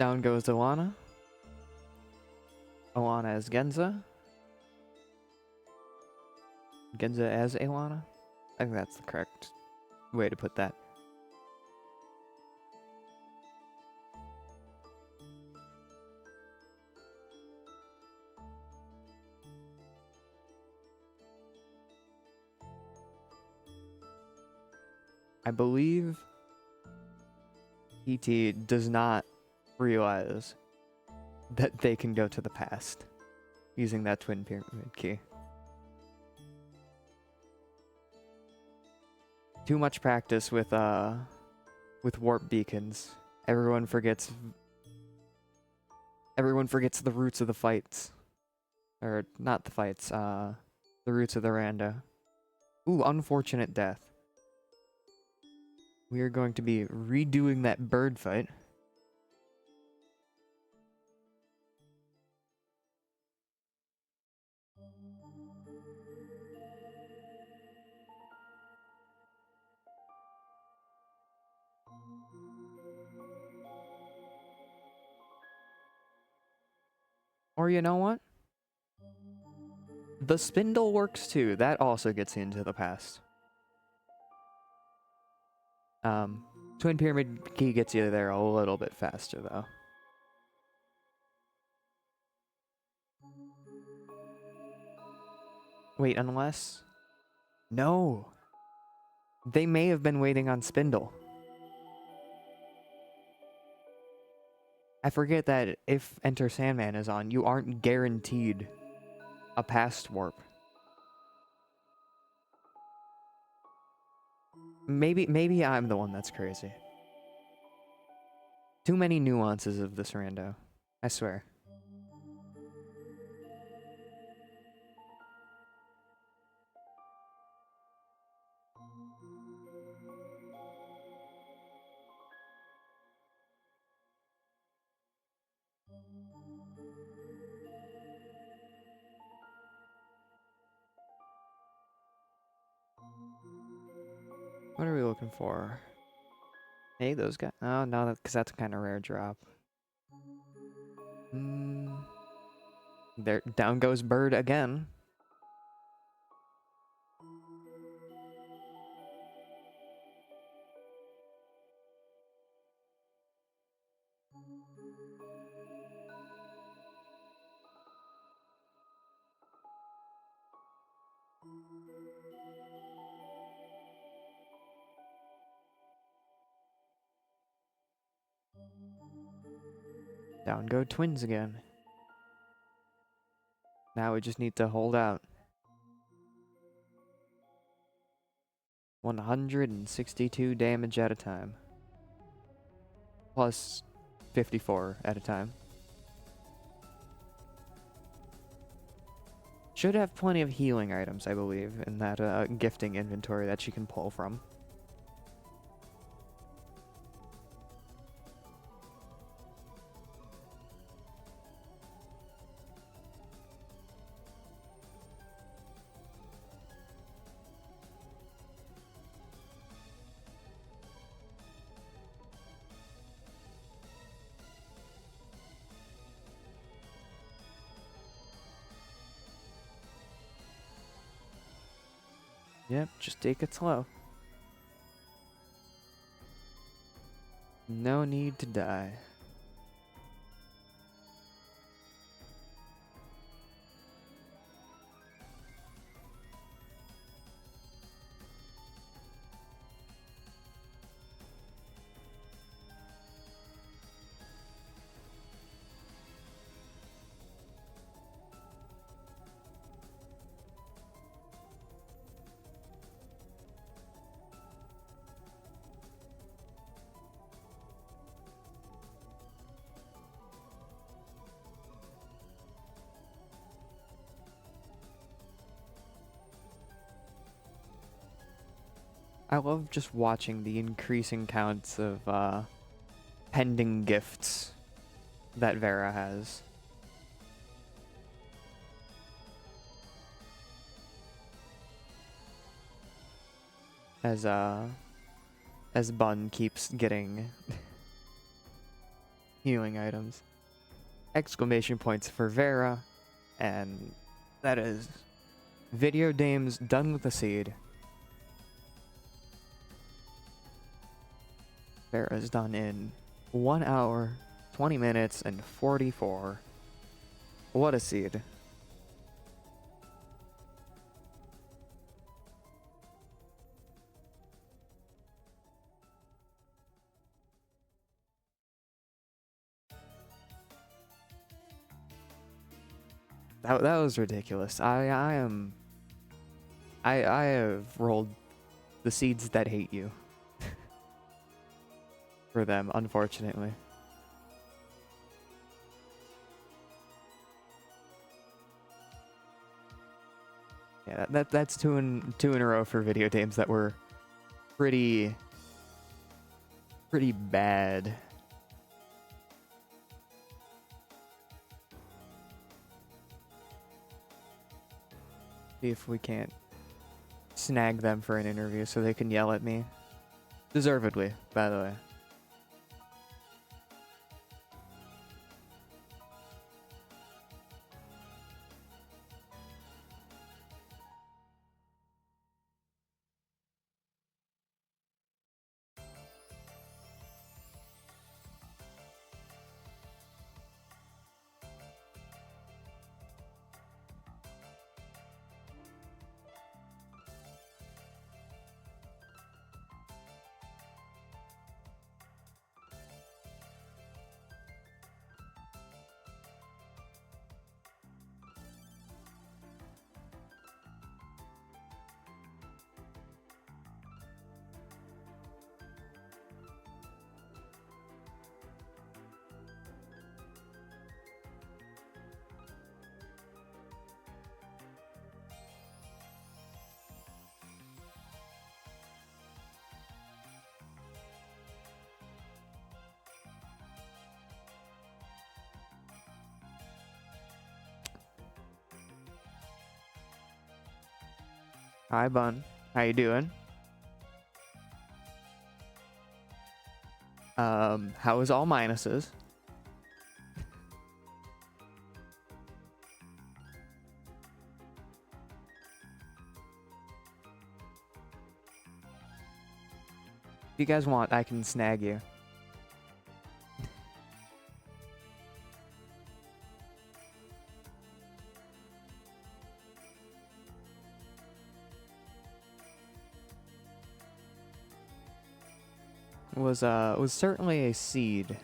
Down goes Alana. Alana as Genza. Genza as Alana. I think that's the correct way to put that. I believe PT does not realize that they can go to the past using that twin pyramid key. Too much practice with warp beacons. Everyone forgets the roots of the fights. Or not the fights, the roots of the rando. Ooh, unfortunate death. We are going to be redoing that bird fight. Or you know what? The spindle works too. That also gets you into the past. Twin pyramid key gets you there a little bit faster though. Wait, unless... No! They may have been waiting on spindle. I forget that if Enter Sandman is on, you aren't guaranteed a past warp. Maybe I'm the one that's crazy. Too many nuances of this rando. I swear. What are we looking for? Hey, those guys. Oh, no, because that's a kind of rare drop. There, down goes Bird again. Down go Twins again. Now we just need to hold out. 162 damage at a time. Plus 54 at a time. Should have plenty of healing items, I believe, in that gifting inventory that she can pull from. Yep, just take it slow. No need to die. I love just watching the increasing counts of pending gifts that Vera has. As Bun keeps getting healing items. Exclamation points for Vera, and that is Videodames done with the seed. Vera is done in 1 hour, 20 minutes, and 44. What a seed. That was ridiculous. I have rolled the seeds that hate you. For them, unfortunately. Yeah, that's two in a row for Videodames that were pretty bad. See if we can't snag them for an interview so they can yell at me. Deservedly, by the way. Hi, Bun. How you doing? How is all minuses? If you guys want, I can snag you. Was certainly a seed.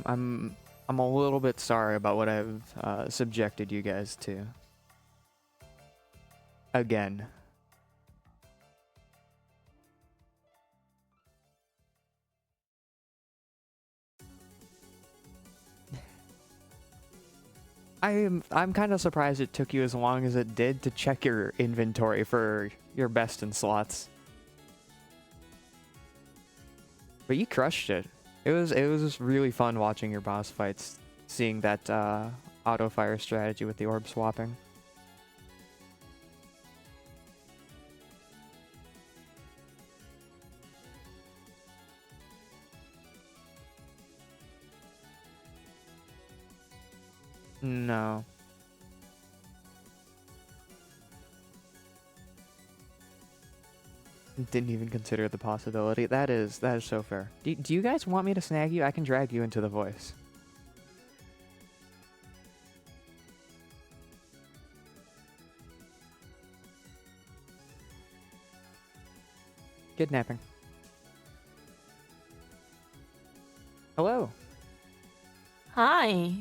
I'm a little bit sorry about what I've subjected you guys to. Again. I'm kind of surprised it took you as long as it did to check your inventory for your best in slots. But you crushed it. It was just really fun watching your boss fights, seeing that auto fire strategy with the orb swapping. No. Didn't even consider the possibility. That is so fair. Do you guys want me to snag you? I can drag you into the voice. Kidnapping. Hello. Hi.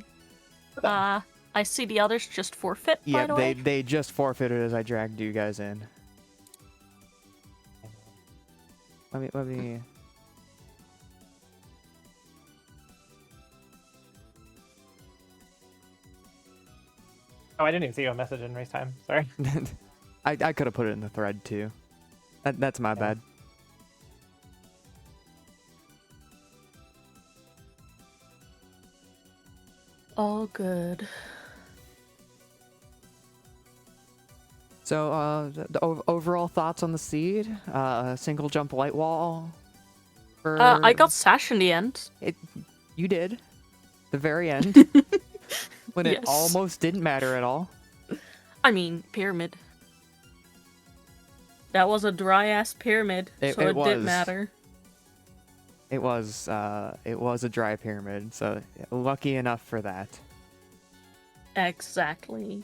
I see the others just forfeit, by the way. They just forfeited as I dragged you guys in. Let me... Oh, I didn't even see your message in race time. Sorry. I could have put it in the thread too. That's my bad. All good. So, the overall thoughts on the seed? Single jump light wall? I got Sash in the end. You did. The very end. When it almost didn't matter at all. I mean, pyramid. That was a dry-ass pyramid, so it didn't matter. It was a dry pyramid, so lucky enough for that. Exactly.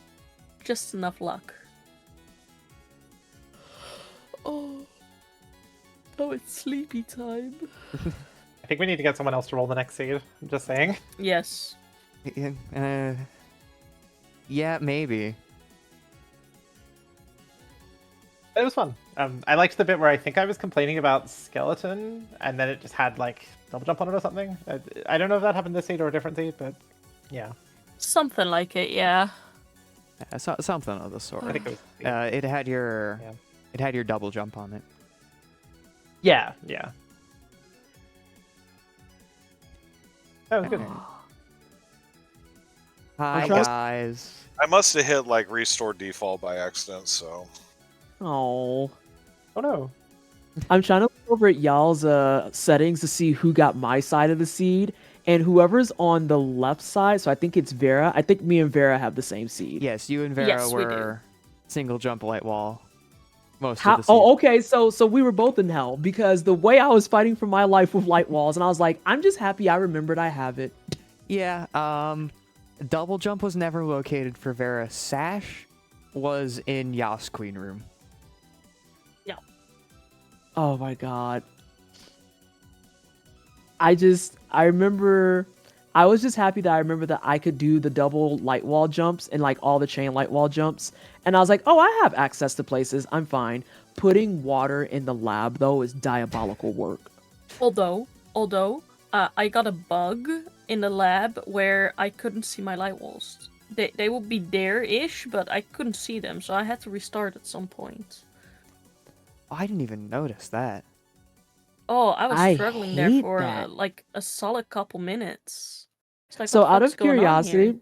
Just enough luck. Oh, it's sleepy time. I think we need to get someone else to roll the next seed. I'm just saying. Yes. Yeah, maybe. It was fun. I liked the bit where I think I was complaining about skeleton, and then it just had like double jump on it or something. I don't know if that happened this seed or a different seed, but yeah. Something like it, yeah. Something of the sort. I think it was. It had your double jump on it. Yeah. That was good. Hi guys. I must have hit like restore default by accident, so. Oh. Oh no. I'm trying to look over at y'all's settings to see who got my side of the seed, and whoever's on the left side, so I think it's Vera. I think me and Vera have the same seed. Yes, you and Vera were single jump light wall. Most of the seed. Oh, okay. So we were both in hell because the way I was fighting for my life with light walls, and I was like, I'm just happy I remembered I have it. Yeah. Double jump was never located for Vera. Sash was in Yas Queen room. Oh my god. I remember I was just happy that I remember that I could do the double light wall jumps and like all the chain light wall jumps. And I was like, oh, I have access to places. I'm fine. Putting water in the lab though is diabolical work. Although, I got a bug in the lab where I couldn't see my light walls. They would be there-ish, but I couldn't see them, so I had to restart at some point. I didn't even notice that. Oh, I was struggling there for like a solid couple minutes. It's like, so out of curiosity,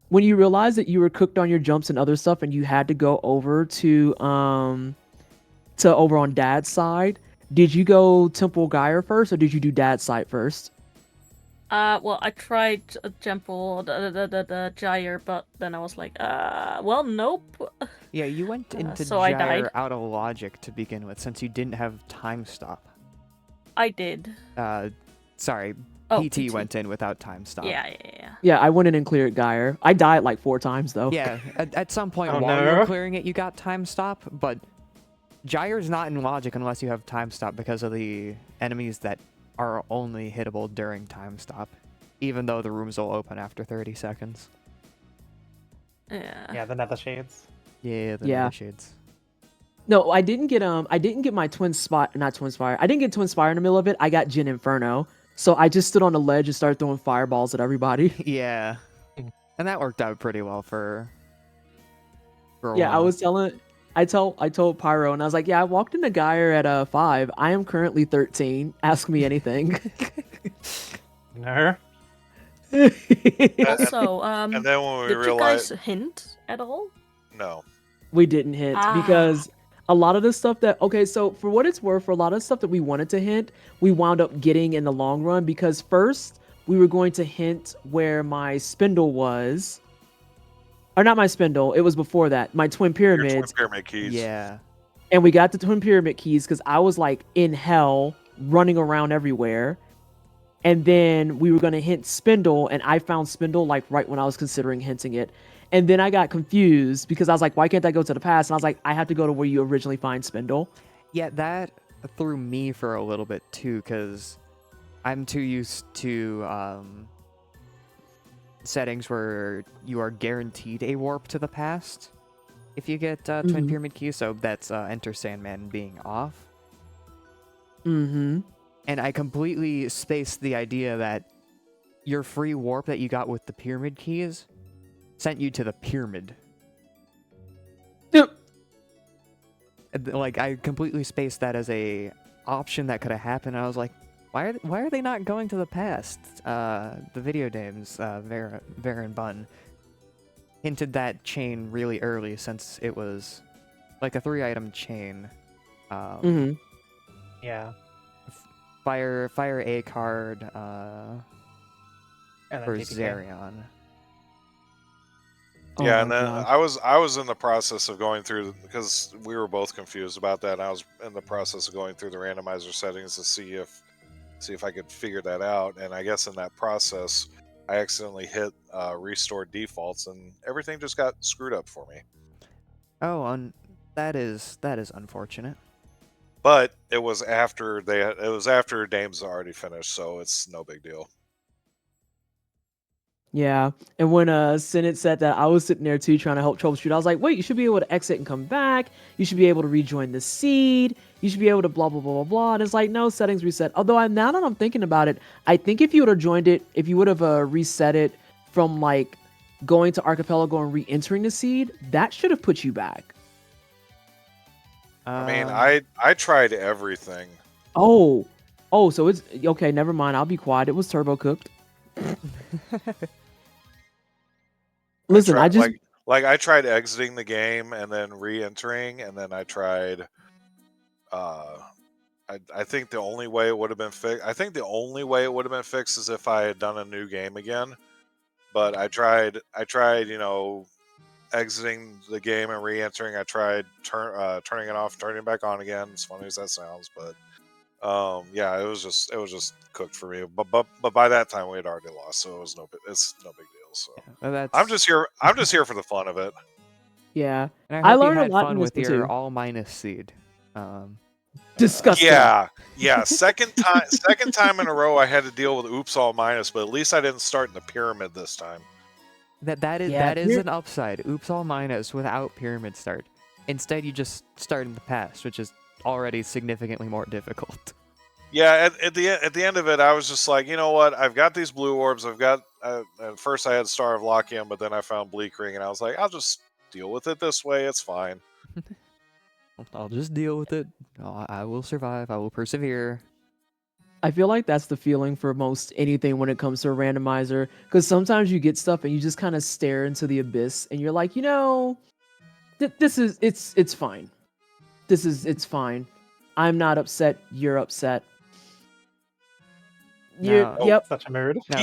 when you realized that you were cooked on your jumps and other stuff and you had to go over to over on Dad's side, did you go Temple Gyre first or did you do Dad's side first? Well, I tried Temple, the Gyre, but then I was like, well, nope. Yeah, you went into so Gyre out of logic to begin with, since you didn't have time stop. I did. Sorry, PT went in without time stop. Yeah. Yeah, I went in and cleared Gyre. I died like 4 times though. Yeah, at some point while you were clearing it, you got time stop, but Gyre's not in logic unless you have time stop because of the enemies that are only hittable during time stop. even though the rooms will open after 30 seconds. Yeah. Yeah, the Nether Shades. Yeah, the Yeah. Nether Shades. No, I didn't get my Twin Spot, not Twin Spire. I didn't get Twin Spire in the middle of it. I got Jin Inferno. So I just stood on the ledge and started throwing fireballs at everybody. Yeah. And that worked out pretty well for a Yeah, while. I told Pyro, and I was like, yeah, I walked into Geyer at 5. I am currently 13. Ask me anything. No. Also, And then when we did you guys realized, hint at all? no, We didn't hint because a lot of the stuff so for what it's worth, for a lot of the stuff that we wanted to hint, we wound up getting in the long run because first we were going to hint where my spindle was. Or not my spindle, it was before that. My twin your pyramids. Twin Pyramid keys. Yeah. And we got the twin pyramid keys because I was like in hell running around everywhere. And then we were going to hint spindle, and I found spindle like right when I was considering hinting it. And then I got confused because I was like, why can't I go to the past? And I was like, I have to go to where you originally find spindle. Yeah, that threw me for a little bit too, because I'm too used to settings where you are guaranteed a warp to the past if you get Twin Pyramid Keys, so that's Enter Sandman being off. Mm-hmm. And I completely spaced the idea that your free warp that you got with the Pyramid Keys sent you to the pyramid. Yep. Like, I completely spaced that as a option that could have happened. I was like, why are they not going to the past? The Videodames, Vera and Bun, hinted that chain really early since it was like a 3-item chain. Yeah. Fire a card And then for TPK. Zerion. Oh Yeah, my and then gosh. I was in the process of going through, because we were both confused about that. And I was in the process of going through the randomizer settings to see if I could figure that out. And I guess in that process, I accidentally hit restore defaults, and everything just got screwed up for me. Oh, that is unfortunate. But it was after Dames already finished, so it's no big deal. Yeah. And when Senate said that, I was sitting there too trying to help troubleshoot. I was like, wait, you should be able to exit and come back. You should be able to rejoin the seed. You should be able to blah, blah, blah, blah, blah. And it's like, no, settings reset. Although now that I'm thinking about it, I think if you would have joined it, if you would have reset it from like going to Archipelago and re-entering the seed, that should have put you back. I mean, I tried everything. Oh, so it's okay. Never mind. I'll be quiet. It was turbo cooked. Listen, I just I tried exiting the game and then re-entering, and then I tried. I think the only way it would have been fixed. I think the only way it would have been fixed is if I had done a new game again. But I tried. You know, exiting the game and re-entering. I tried turning it off, turning it back on again. As funny as that sounds, but yeah, it was just cooked for me. But by that time we had already lost, so it's no big deal. So I'm just here for the fun of it. yeah. And I I hope learned you a had lot fun in this with one your too. all minus seed. Disgusting. Yeah. Second time in a row I had to deal with oops all minus, but at least I didn't start in the pyramid this time. That is an upside. Oops all minus without pyramid start. Instead, you just start in the past, which is already significantly more difficult. Yeah, at the end of it, I was just like, you know what? I've got these blue orbs. I've got at first I had Star of Lockium, but then I found Bleak Ring, and I was like, I'll just deal with it this way. It's fine. I'll just deal with it. I will survive. I will persevere. I feel like that's the feeling for most anything when it comes to a randomizer, because sometimes you get stuff and you just kind of stare into the abyss, and you're like, you know, it's fine. It's fine. I'm not upset. You're upset. Yep. Such a mood. Now,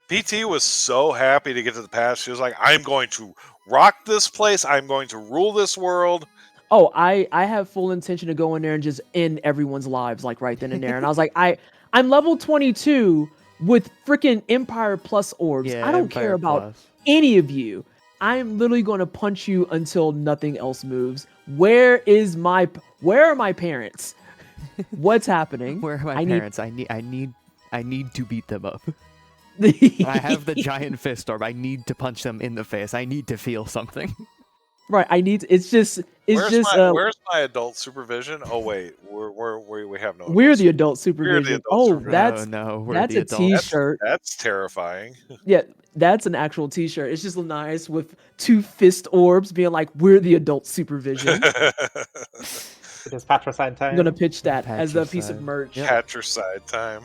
PT was so happy to get to the past. She was like, I'm going to rock this place. I'm going to rule this world. Oh, I have full intention to go in there and just end everyone's lives like right then and there. And I was like, I'm level 22 with freaking Empire Plus orbs. Yeah, I don't Empire care about Plus. any of you. I'm literally going to punch you until nothing else moves. Where are my parents? What's happening? Where are my parents? I need to beat them up. I have the giant fist orb. I need to punch them in the face. I need to feel something. Right. It's just Where's my adult supervision? Oh wait, we have no. we're adult the adult We're the supervision. adult Oh, supervision. No, we're that's the a adults. t-shirt. That's terrifying. Yeah, that's an actual t-shirt. It's just nice with 2 fist orbs being like, we're the adult supervision. It is patricide time. I'm gonna pitch that as a piece of Patricide. merch. Yep. Patricide time.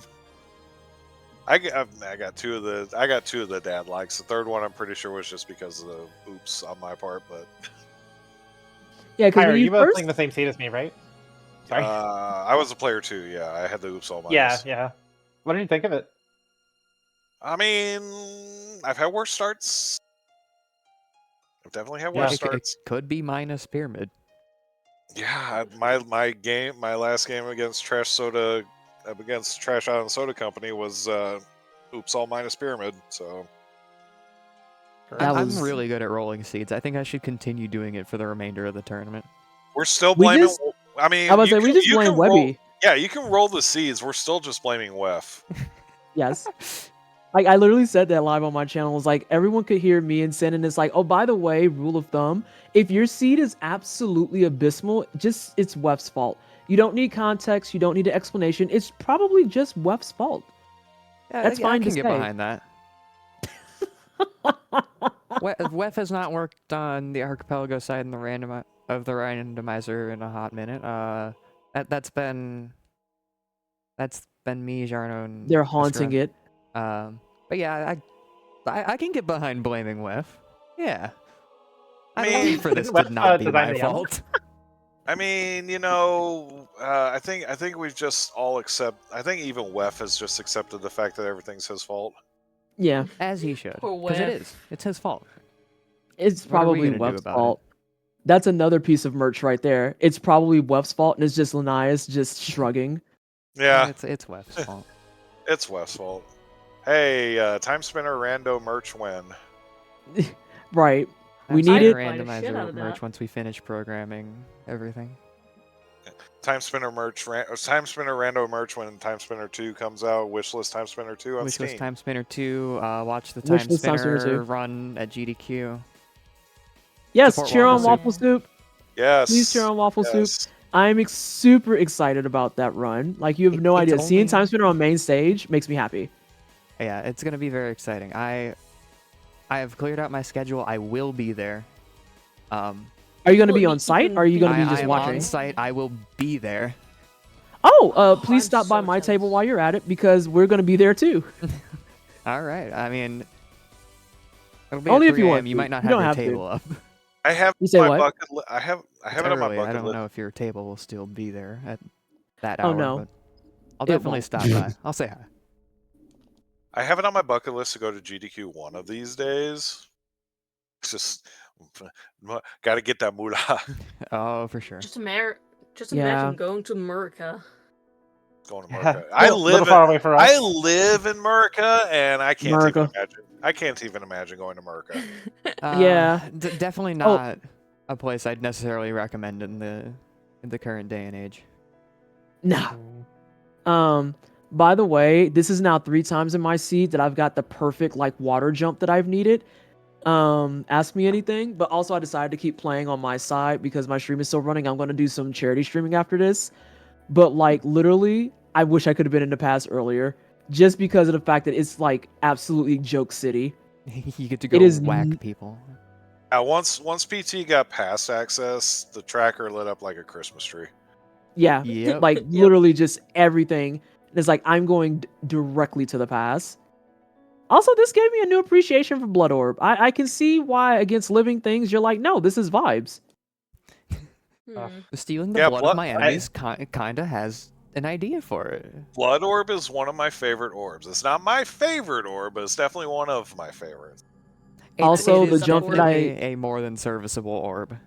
I got two of the dad likes. The third one I'm pretty sure was just because of the oops on my part, but Yeah, because Kyra, when you you both first, playing the same seat as me, right? Sorry. I was a player too. Yeah, I had the oops all yeah, minus. yeah. What did you think of it? I mean, I've had worse starts. I've definitely had Yeah. worse It starts. could be minus pyramid. Yeah, my last game against Trash Island Soda Company was oops all minus pyramid. So That I'm was- really good at rolling seeds. I think I should continue doing it for the remainder of the tournament. we're still We blaming. just- I mean, I was you say we can- just you blame can roll- Webby. Yeah, you can roll the seeds. We're still just blaming Wef. Yes. Like I literally said that live on my channel. It was like everyone could hear me and send, and it's like, oh, by the way, rule of thumb: if your seed is absolutely abysmal, it's Wef's fault. You don't need context. You don't need an explanation. It's probably just Wef's fault. Yeah, That's fine I can to get say. behind that. Wef has not worked on the archipelago side and the randomizer in a hot minute. That's been me, Jarno, and They're haunting it. But yeah, I can get behind blaming Wef. Yeah. I I'd mean, love for this didn't to Wef, not be design my the yellow? fault. I mean, I think we've just all I think even Wef has just accepted the fact that everything's his fault. Yeah, As he should. Poor Because it Wef. is. It's his fault. it's What are we probably gonna do Wef's about it? fault. That's another piece of merch right there. It's probably Wef's fault, and it's just Linnaeus just shrugging. Yeah, It's Wef's fault. it's Wef's fault. Hey, Timespinner rando merch win. Right. We I'm need sorry, it. Buy the shit out randomizer of merch that. once we finish programming everything. Timespinner rando merch when Timespinner 2 comes out. Wishlist Timespinner 2 on Steam. Wishlist Timespinner 2. Watch the Wishlist Timespinner 2. Timespinner run at GDQ. Yes, Support cheer on Waffle Waffle Soup. Yes. Please cheer on Waffle Soup. yes. I'm super excited about that run. Like you have no It's idea. Seeing only- Timespinner on main stage makes me happy. Yeah, it's gonna be very exciting. I have cleared out my schedule. I will be there. Are you going to Well, be you on site? can Or are you be- going to be I just am watching? on site. I will be there. Oh, please I'm stop by so my table jealous. while you're at it because we're going to be there too. All right. I mean, it'll be Only at if you 3 want a.m. You to. might not You have don't your have to. table up. I have You say my what? bucket. I have It's it on my early. I bucket don't list. know if your table will still be there at that Oh, hour. no. But I'll It definitely won't. stop by. I'll say hi. I have it on my bucket list to go to GDQ one of these days. It's just got to get that moolah. Oh, for sure. Just Yeah. imagine going to America. Going to Yeah, America. I little live far away for us. I live in America, and I can't even America. imagine. I can't even imagine going to America. Yeah. Definitely Oh. not a place I'd necessarily recommend in the current day and age. Nah. By the way, this is now 3 times in my seed that I've got the perfect like water jump that I've needed. Ask me anything, but also I decided to keep playing on my side because my stream is still running. I'm going to do some charity streaming after this. But like literally, I wish I could have been in the past earlier just because of the fact that it's like absolutely joke city. You get to go It is whack n- people. Now, once PT got pass access, the tracker lit up like a Christmas tree. Yeah, Yep. like Yep. literally just everything. It's like I'm going directly to the pass. Also, this gave me a new appreciation for Blood Orb. I can see why against living things you're like, no, this is vibes. Hmm. Stealing the Yeah, blood of my enemies kind of has an idea for it. Blood Orb is one of my favorite orbs. It's not my favorite orb, but it's definitely one of my favorites. Also, It the is jump that definitely a more than serviceable orb.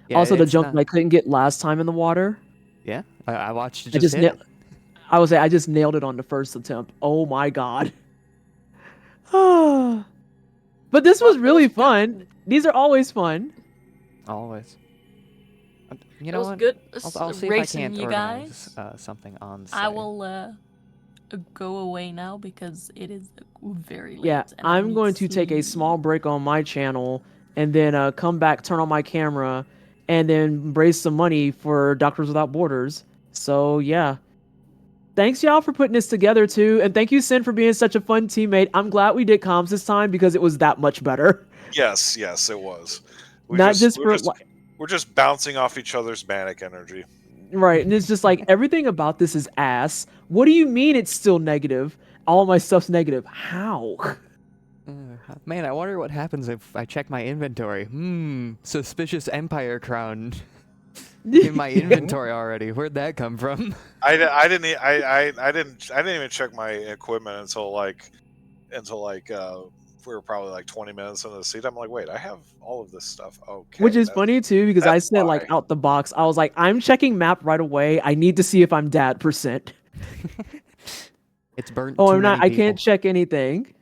Yeah, Also, the it's jump not- that I couldn't get last time in the water. Yeah, I watched you I just just hit it. I would say I just nailed it on the first attempt. Oh my god. But this was really fun. These are always fun. Always. You It know was what? good I'll see if I racing, can't you organize guys. something on site. I will go away now because it is very late. Yeah, and I I'm need going to take a small sleep. break on my channel and then come back, turn on my camera, and then raise some money for Doctors Without Borders. So yeah. Thanks y'all for putting this together too, and thank you Sin for being such a fun teammate. I'm glad we did comms this time because it was that much better. Yes, it was. Not just for We're just bouncing off each other's manic energy. right, and it's just like everything about this is ass. What do you mean it's still negative? All my stuff's negative. How? Man, I wonder what happens if I check my inventory. Suspicious Empire crown in my inventory already. Where'd that come from? I didn't even check my equipment until we were probably like 20 minutes into the seat. I'm like, wait, I have all of this stuff. Okay. Which is funny too because I that's said like why. out the box, I was like, I'm checking map right away. I need to see if I'm dad percent. It's burnt. Oh, too I'm not. many I can't people. check anything.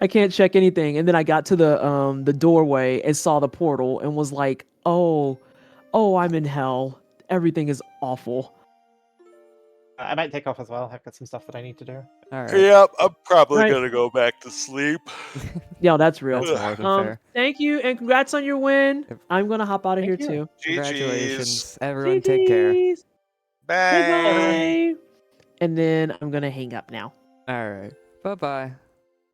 I can't check anything. And then I got to the doorway and saw the portal and was like, oh, I'm in hell. Everything is awful. I might take off as well. I've got some stuff that I need to do. All right. Yep, I'm probably Right. gonna go back to sleep. Yeah, that's real. That's more than fair. Thank you and congrats on your win. I'm gonna hop out of here Thank you. too. Congratulations, everyone. Take care. GGs. Bye. Bye. And then I'm gonna hang up now. All right. Bye bye.